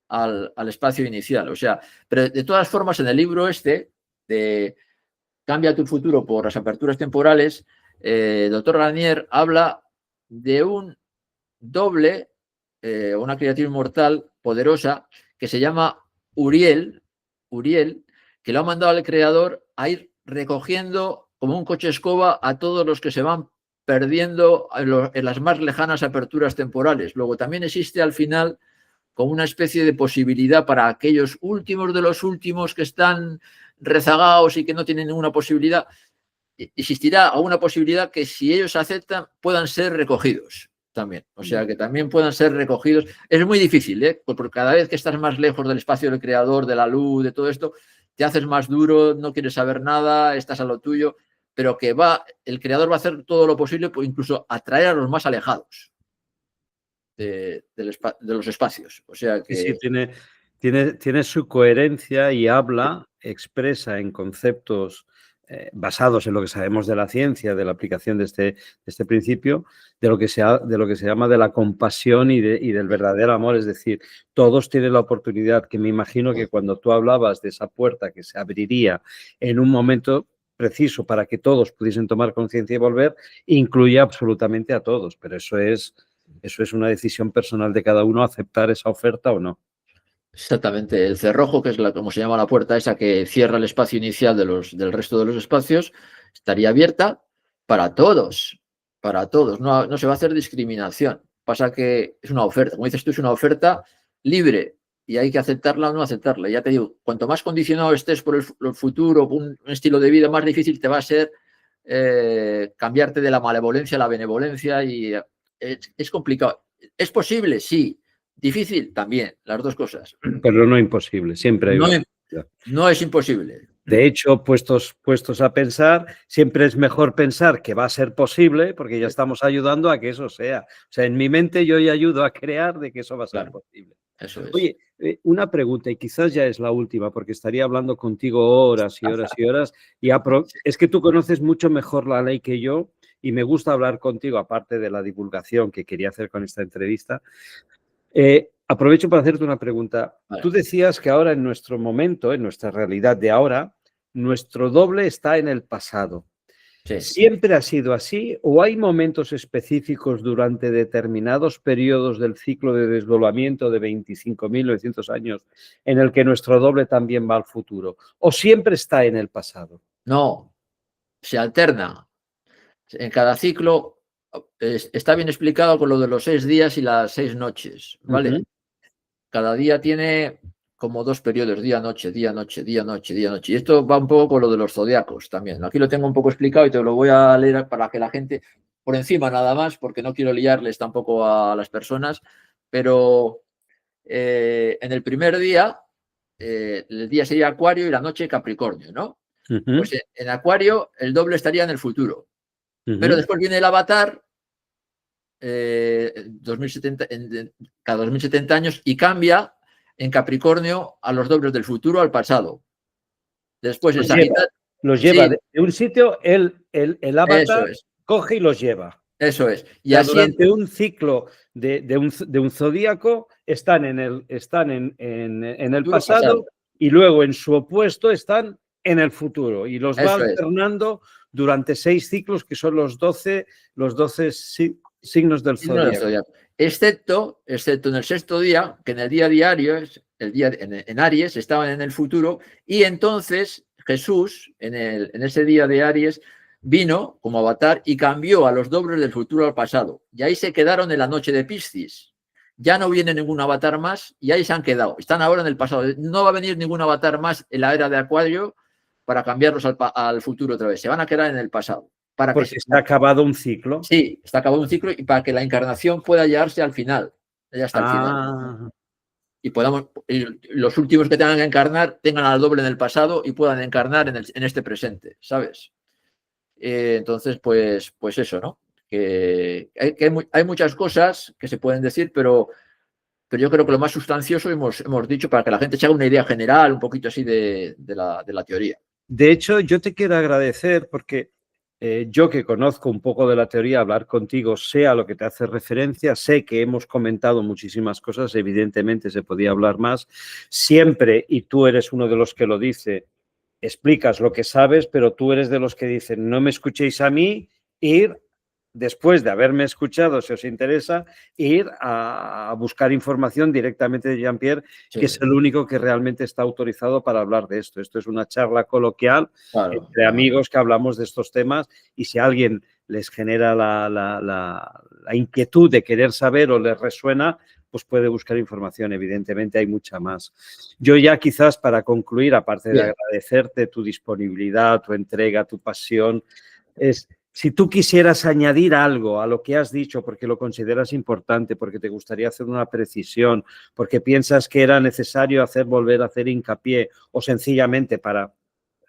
al espacio inicial. O sea, pero de todas formas, en el libro este de Cambia tu futuro por las aperturas temporales, doctor Garnier habla de un doble, una criatura inmortal poderosa que se llama Uriel, que lo ha mandado al Creador a ir recogiendo como un coche escoba a todos los que se van perdiendo en las más lejanas aperturas temporales. Luego también existe al final como una especie de posibilidad para aquellos últimos de los últimos que están rezagados y que no tienen ninguna posibilidad. Existirá alguna posibilidad que si ellos aceptan puedan ser recogidos también. O sea, que también puedan ser recogidos. Es muy difícil, ¿eh? Porque cada vez que estás más lejos del espacio del Creador, de la luz, de todo esto, te haces más duro, no quieres saber nada, estás a lo tuyo, pero que el Creador va a hacer todo lo posible, pues incluso atraer a los más alejados de los espacios. O sea que... Sí, tiene su coherencia y habla, expresa en conceptos basados en lo que sabemos de la ciencia, de la aplicación de este principio, de lo que se llama de la compasión y del verdadero amor. Es decir, todos tienen la oportunidad, que me imagino que cuando tú hablabas de esa puerta que se abriría en un momento preciso para que todos pudiesen tomar conciencia y volver, incluye absolutamente a todos, pero eso es una decisión personal de cada uno, aceptar esa oferta o no. Exactamente, el cerrojo, que es como se llama la puerta esa que cierra el espacio inicial del resto de los espacios, estaría abierta para todos, no, no se va a hacer discriminación. Pasa que es una oferta, como dices tú, es una oferta libre y hay que aceptarla o no aceptarla. Ya te digo, cuanto más condicionado estés por el futuro, un estilo de vida, más difícil te va a ser cambiarte de la malevolencia a la benevolencia y es complicado. ¿Es posible? Sí. Difícil también, las dos cosas. Pero no imposible, siempre hay No, una. no es imposible. De hecho, puestos a pensar, siempre es mejor pensar que va a ser posible porque ya estamos ayudando a que eso sea. O sea, en mi mente yo ya ayudo a crear de que eso va a ser Claro, posible. eso es. Oye, una pregunta, y quizás ya es la última, porque estaría hablando contigo horas y horas y horas, y es que tú conoces mucho mejor la ley que yo y me gusta hablar contigo, aparte de la divulgación que quería hacer con esta entrevista. Aprovecho para hacerte una pregunta. Vale. Tú decías que ahora en nuestro momento, en nuestra realidad de ahora, nuestro doble está en el pasado. Sí. ¿Siempre ha sido así o hay momentos específicos durante determinados periodos del ciclo de desdoblamiento de 25.900 años en el que nuestro doble también va al futuro? ¿O siempre está en el pasado? No, se alterna. En cada ciclo está bien explicado con lo de los 6 días y las 6 noches, ¿vale? Cada día tiene como 2 periodos, día-noche, día-noche, día-noche, día-noche. Y esto va un poco con lo de los zodiacos también. Aquí lo tengo un poco explicado y te lo voy a leer para que la gente, por encima nada más, porque no quiero liarles tampoco a las personas, pero en el primer día, el día sería Acuario y la noche Capricornio, ¿no? Pues en Acuario el doble estaría en el futuro. Pero después viene el avatar 2070, cada 2070 años y cambia en Capricornio a los dobles del futuro al pasado. Después en Sagitario. Los lleva de un sitio, el avatar coge y los lleva. Eso es. Y ya así durante un ciclo de un zodíaco están en el pasado y luego en su opuesto están en el futuro. Y los va alternando durante 6 ciclos, que son los 12 signos del zodíaco. Excepto en el sexto día, que en el día diario, en Aries, estaban en el futuro, y entonces Jesús, en ese día de Aries, vino como avatar y cambió a los dobles del futuro al pasado. Y ahí se quedaron en la noche de Piscis. Ya no viene ningún avatar más y ahí se han quedado. Están ahora en el pasado. No va a venir ningún avatar más en la era de Acuario para cambiarlos al futuro otra vez. Se van a quedar en el pasado. Porque está acabado un ciclo. Sí, está acabado un ciclo y para que la encarnación pueda llegarse al final. Ya hasta el final. Y los últimos que tengan que encarnar tengan al doble en el pasado y puedan encarnar en este presente, ¿sabes? Entonces, pues eso, ¿no? Que hay muchas cosas que se pueden decir, pero yo creo que lo más sustancioso hemos dicho para que la gente se haga una idea general, un poquito así de la teoría. De hecho, yo te quiero agradecer porque yo que conozco un poco de la teoría, hablar contigo, sé a lo que te hace referencia, sé que hemos comentado muchísimas cosas, evidentemente se podía hablar más, siempre, y tú eres uno de los que lo dice, explicas lo que sabes, pero tú eres de los que dicen, no me escuchéis a mí, ir después de haberme escuchado, si os interesa, ir a buscar información directamente de Jean-Pierre, sí, que es el único que realmente está autorizado para hablar de esto. Esto es una charla coloquial, claro, entre amigos que hablamos de estos temas, y si a alguien les genera la inquietud de querer saber o les resuena, pues puede buscar información. Evidentemente hay mucha más. Yo ya quizás para concluir, aparte de agradecerte tu disponibilidad, tu entrega, tu pasión, es... Si tú quisieras añadir algo a lo que has dicho porque lo consideras importante, porque te gustaría hacer una precisión, porque piensas que era necesario volver a hacer hincapié o sencillamente para...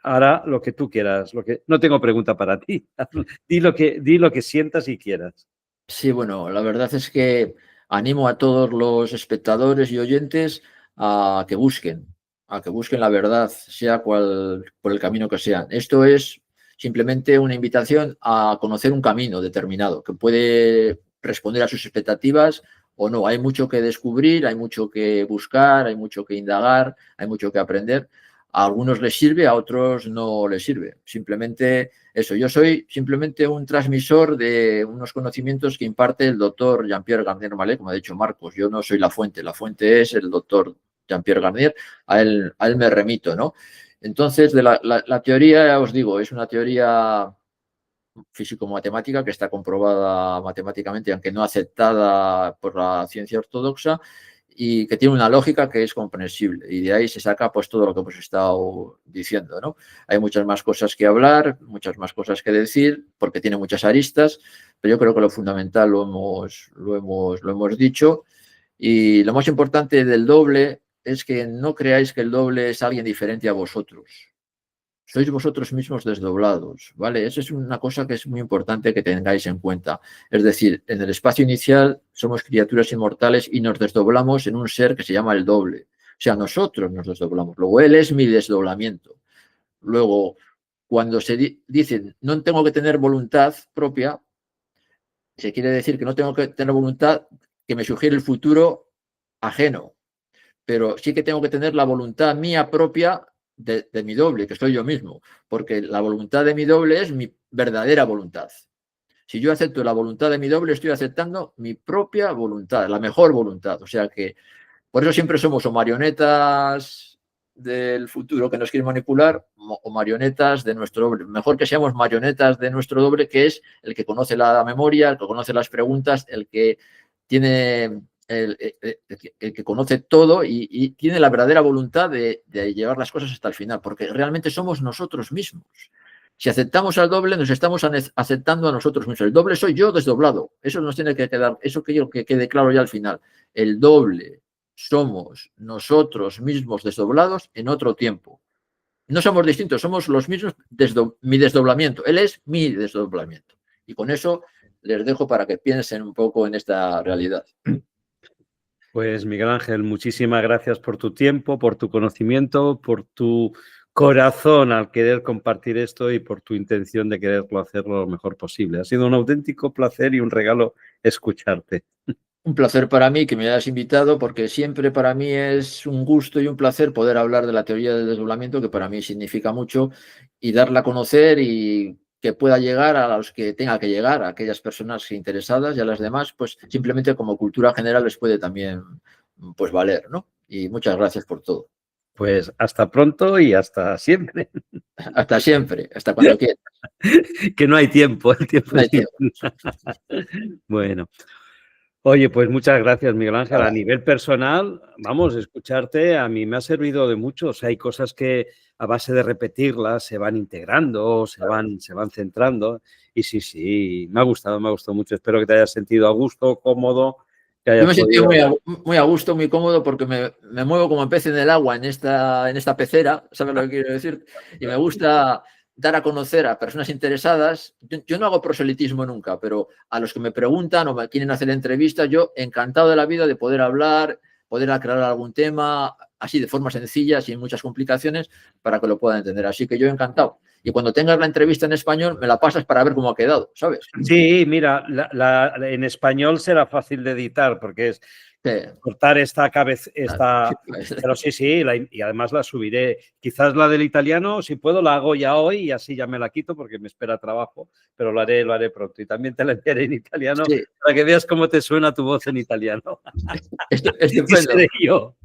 Ahora lo que tú quieras, no tengo pregunta para ti. Di lo que sientas y quieras. Sí, bueno, la verdad es que animo a todos los espectadores y oyentes a que busquen la verdad, sea cual por el camino que sea. Esto es simplemente una invitación a conocer un camino determinado que puede responder a sus expectativas o no. Hay mucho que descubrir, hay mucho que buscar, hay mucho que indagar, hay mucho que aprender. A algunos les sirve, a otros no les sirve. Simplemente eso, yo soy simplemente un transmisor de unos conocimientos que imparte el doctor Jean-Pierre Garnier-Mallet, como ha dicho Marcos. Yo no soy la fuente es el doctor Jean-Pierre Garnier, a él me remito, ¿no? Entonces, de la teoría, ya os digo, es una teoría físico-matemática que está comprobada matemáticamente, aunque no aceptada por la ciencia ortodoxa, y que tiene una lógica que es comprensible. Y de ahí se saca pues todo lo que hemos estado diciendo, ¿no? Hay muchas más cosas que hablar, muchas más cosas que decir, porque tiene muchas aristas, pero yo creo que lo fundamental lo hemos dicho. Y lo más importante del doble es que no creáis que el doble es alguien diferente a vosotros. Sois vosotros mismos desdoblados, ¿vale? Eso es una cosa que es muy importante que tengáis en cuenta. Es decir, en el espacio inicial somos criaturas inmortales y nos desdoblamos en un ser que se llama el doble. O sea, nosotros nos desdoblamos. Luego, él es mi desdoblamiento. Luego, cuando se dice no tengo que tener voluntad propia, se quiere decir que no tengo que tener voluntad que me sugiere el futuro ajeno. Pero sí que tengo que tener la voluntad mía propia de mi doble, que soy yo mismo, porque la voluntad de mi doble es mi verdadera voluntad. Si yo acepto la voluntad de mi doble, estoy aceptando mi propia voluntad, la mejor voluntad. O sea que por eso siempre somos o marionetas del futuro que nos quiere manipular o marionetas de nuestro doble. Mejor que seamos marionetas de nuestro doble, que es el que conoce la memoria, el que conoce las preguntas, el que tiene... El que conoce todo y tiene la verdadera voluntad de llevar las cosas hasta el final, porque realmente somos nosotros mismos. Si aceptamos al doble, nos estamos aceptando a nosotros mismos. El doble soy yo desdoblado. Eso nos tiene que quedar, eso quiero que quede claro ya al final. El doble somos nosotros mismos desdoblados en otro tiempo. No somos distintos, somos los mismos, mi desdoblamiento. Él es mi desdoblamiento. Y con eso les dejo para que piensen un poco en esta realidad. Pues Miguel Ángel, muchísimas gracias por tu tiempo, por tu conocimiento, por tu corazón al querer compartir esto y por tu intención de quererlo hacerlo lo mejor posible. Ha sido un auténtico placer y un regalo escucharte. Un placer para mí que me hayas invitado, porque siempre para mí es un gusto y un placer poder hablar de la teoría del desdoblamiento, que para mí significa mucho, y darla a conocer y que pueda llegar a los que tenga que llegar, a aquellas personas interesadas y a las demás, pues simplemente como cultura general les puede también pues valer, ¿no? Y muchas gracias por todo. Pues hasta pronto y hasta siempre. Hasta siempre, hasta cuando quieras. Que no hay tiempo, el tiempo No hay es tiempo. Bueno. Oye, pues muchas gracias, Miguel Ángel. A Nada. nivel personal, vamos, escucharte a mí me ha servido de mucho. O sea, hay cosas que a base de repetirlas se van integrando, se van centrando. Y sí, sí, me ha gustado mucho. Espero que te hayas sentido a gusto, cómodo, que Yo hayas me he sentido podido. muy a gusto, muy cómodo, porque me muevo como pez en el agua en esta pecera, ¿sabes lo que quiero decir? Y me gusta dar a conocer a personas interesadas. Yo no hago proselitismo nunca, pero a los que me preguntan o me quieren hacer entrevistas, yo encantado de la vida de poder hablar, poder aclarar algún tema, así de forma sencilla, sin muchas complicaciones, para que lo puedan entender. Así que yo encantado. Y cuando tengas la entrevista en español, me la pasas para ver cómo ha quedado, ¿sabes? Sí, mira, en español será fácil de editar porque es Sí. cortar esta cabeza, pero sí, sí, y además la subiré. Quizás la del italiano, si puedo, la hago ya hoy y así ya me la quito porque me espera trabajo, pero lo haré pronto. Y también te la enviaré en italiano Sí, para que veas cómo te suena tu voz en italiano. Y estupendo. seré yo.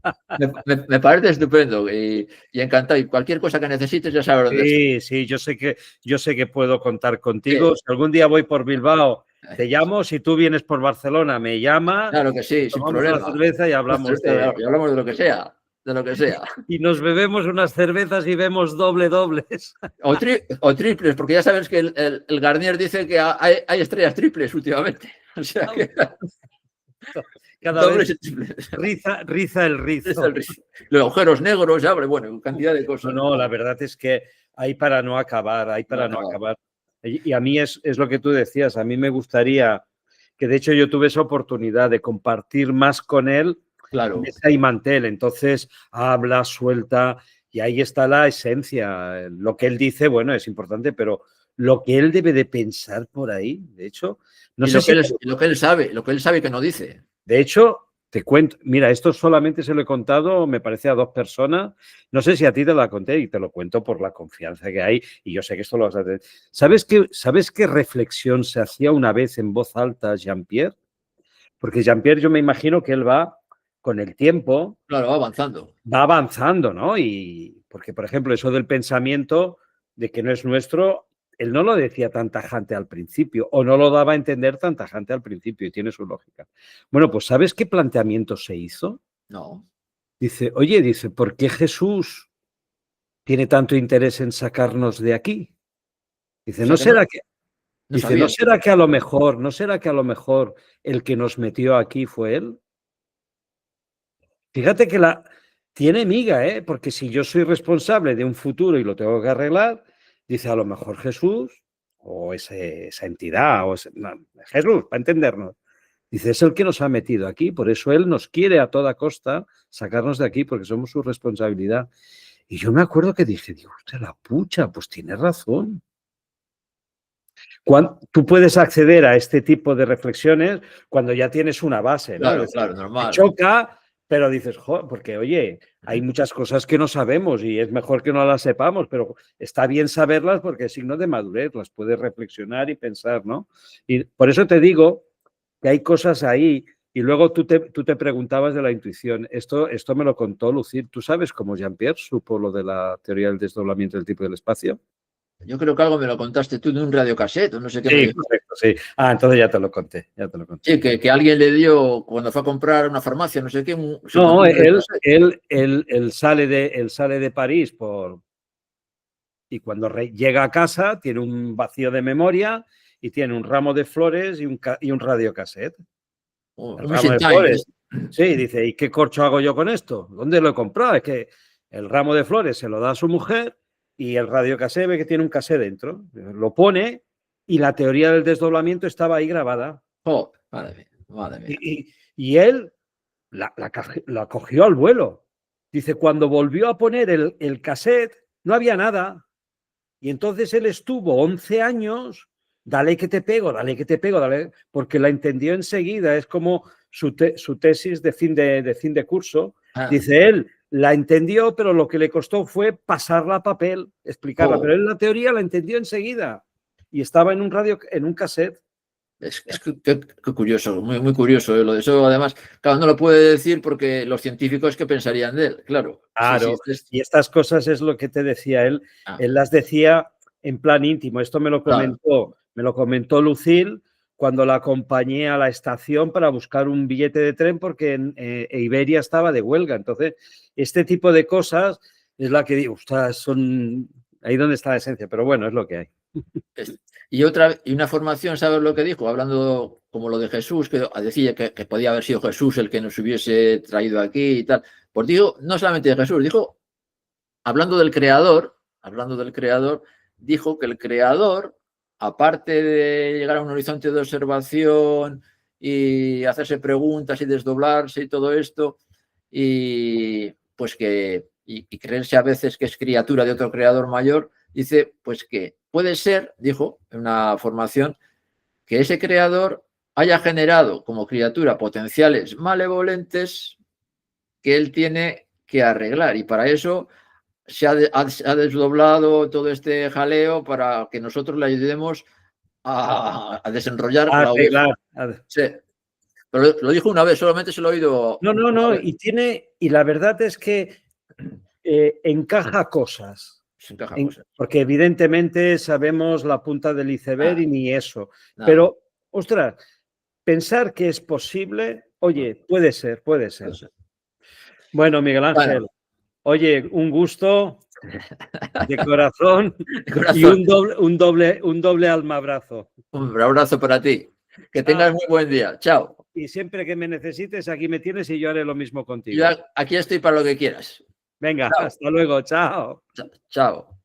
Me parece estupendo y encantado. Y cualquier cosa que necesites, ya sabes dónde estoy. Sí, sí, yo sé que puedo contar contigo. Sí, Si algún día voy por Bilbao, te llamo. Si tú vienes por Barcelona, me llamas, claro que sí, sin tomamos una problema. cerveza y hablamos de... Y hablamos de lo que sea, de lo que sea. Y nos bebemos unas cervezas y vemos dobles. O triples, porque ya sabes que el Garnier dice que hay estrellas triples últimamente. O sea que Cada vez dobles y triples. riza el rizo. Los agujeros negros, ya, bueno, cantidad de No, cosas. no, la verdad es que hay para no acabar, hay para no acabar. Y a mí es lo que tú decías, a mí me gustaría, que de hecho yo tuve esa oportunidad de compartir más con él Claro. mesa y mantel, entonces habla, suelta, y ahí está la esencia. Lo que él dice, bueno, es importante, pero lo que él debe de pensar por ahí, de hecho, no Y sé si... lo que él sabe que no dice. De hecho, te cuento, mira, esto solamente se lo he contado, me parece, a 2 personas. No sé si a ti te la conté y te lo cuento por la confianza que hay y yo sé que esto lo vas a tener. ¿Sabes qué reflexión se hacía una vez en voz alta Jean-Pierre? Porque Jean-Pierre yo me imagino que él va con el tiempo, Claro, va avanzando. va avanzando, ¿no? Y porque, por ejemplo, eso del pensamiento de que no es nuestro, él no lo decía tan tajante al principio o no lo daba a entender tan tajante al principio y tiene su lógica. Bueno, pues ¿sabes qué planteamiento se hizo? No. Dice, oye, dice, ¿por qué Jesús tiene tanto interés en sacarnos de aquí? O Dice, sea ¿no que no, será que, no dice, sabía. no será que a lo mejor el que nos metió aquí fue él? Fíjate que tiene miga, ¿eh? Porque si yo soy responsable de un futuro y lo tengo que arreglar, dice, a lo mejor Jesús o esa entidad, no, Jesús, para entendernos, dice, es el que nos ha metido aquí, por eso él nos quiere a toda costa sacarnos de aquí, porque somos su responsabilidad. Y yo me acuerdo que dije, digo, usted la pucha, pues tiene razón. Tú puedes acceder a este tipo de reflexiones cuando ya tienes una base, ¿no? Claro, Es decir, claro, te normal. choca, pero dices, joder, porque oye, hay muchas cosas que no sabemos y es mejor que no las sepamos, pero está bien saberlas porque es signo de madurez, las puedes reflexionar y pensar, ¿no? Y por eso te digo que hay cosas ahí. Y luego tú te preguntabas de la intuición. Esto me lo contó Lucille. ¿Tú sabes cómo Jean-Pierre supo lo de la teoría del desdoblamiento del tipo del espacio? Yo creo que algo me lo contaste tú de un radiocassette, o no sé qué me Sí, dijo. correcto, sí. Ah, entonces ya te lo conté, ya te lo conté. Sí, que alguien le dio, cuando fue a comprar una farmacia, no sé qué, se No, encontró un radiocassette. él sale de París y cuando llega a casa tiene un vacío de memoria y tiene un ramo de flores y un radiocassette. El Un ramo Missing de Time. flores. Sí, dice, ¿y qué corcho hago yo con esto? ¿Dónde lo he comprado? Es que el ramo de flores se lo da a su mujer y el radiocassette ve que tiene un cassette dentro. Lo pone y la teoría del desdoblamiento estaba ahí grabada. Oh, madre mía, madre mía. Y él la cogió al vuelo. Dice, cuando volvió a poner el cassette, no había nada. Y entonces él estuvo 11 años, dale que te pego, dale que te pego, dale, porque la entendió enseguida. Es como su tesis de fin de curso. Ah, Dice él, la entendió, pero lo que le costó fue pasarla a papel, explicarla. oh, Pero él la teoría la entendió enseguida. Y estaba en un cassette. es que curioso, muy, muy curioso. Lo de eso, además, claro, no lo puede decir porque los científicos, ¿qué pensarían de él? Claro, sí, sí. Claro, y estas cosas es lo que te decía él. Ah, Él las decía en plan íntimo. Esto claro, me lo comentó Lucille cuando la acompañé a la estación para buscar un billete de tren porque Iberia estaba de huelga. Entonces, este tipo de cosas es la que digo, ostras, son ahí donde está la esencia, pero bueno, es lo que hay. Y una formación, ¿sabes lo que dijo? Hablando como lo de Jesús, que decía que podía haber sido Jesús el que nos hubiese traído aquí y tal. Pues dijo, no solamente de Jesús, dijo, hablando del creador, dijo que el creador, aparte de llegar a un horizonte de observación y hacerse preguntas y desdoblarse y todo esto, y pues que y creerse a veces que es criatura de otro creador mayor, dice pues que puede ser, dijo en una formación, que ese creador haya generado como criatura potenciales malevolentes que él tiene que arreglar, y para eso se ha desdoblado todo este jaleo para que nosotros le ayudemos a desenrollar la oveja. Sí. Pero lo dijo una vez, solamente se lo he oído. No, y la verdad es que encaja cosas. Porque evidentemente sabemos la punta del iceberg y ni eso. Pero, ostras, pensar que es posible, oye, puede ser. Bueno, Miguel Ángel, oye, un gusto de corazón y un doble almabrazo. Un abrazo para ti. Que tengas muy buen día. Chao. Y siempre que me necesites, aquí me tienes y yo haré lo mismo contigo. Yo aquí estoy para lo que quieras. Venga, chao. Hasta luego. Chao. Chao.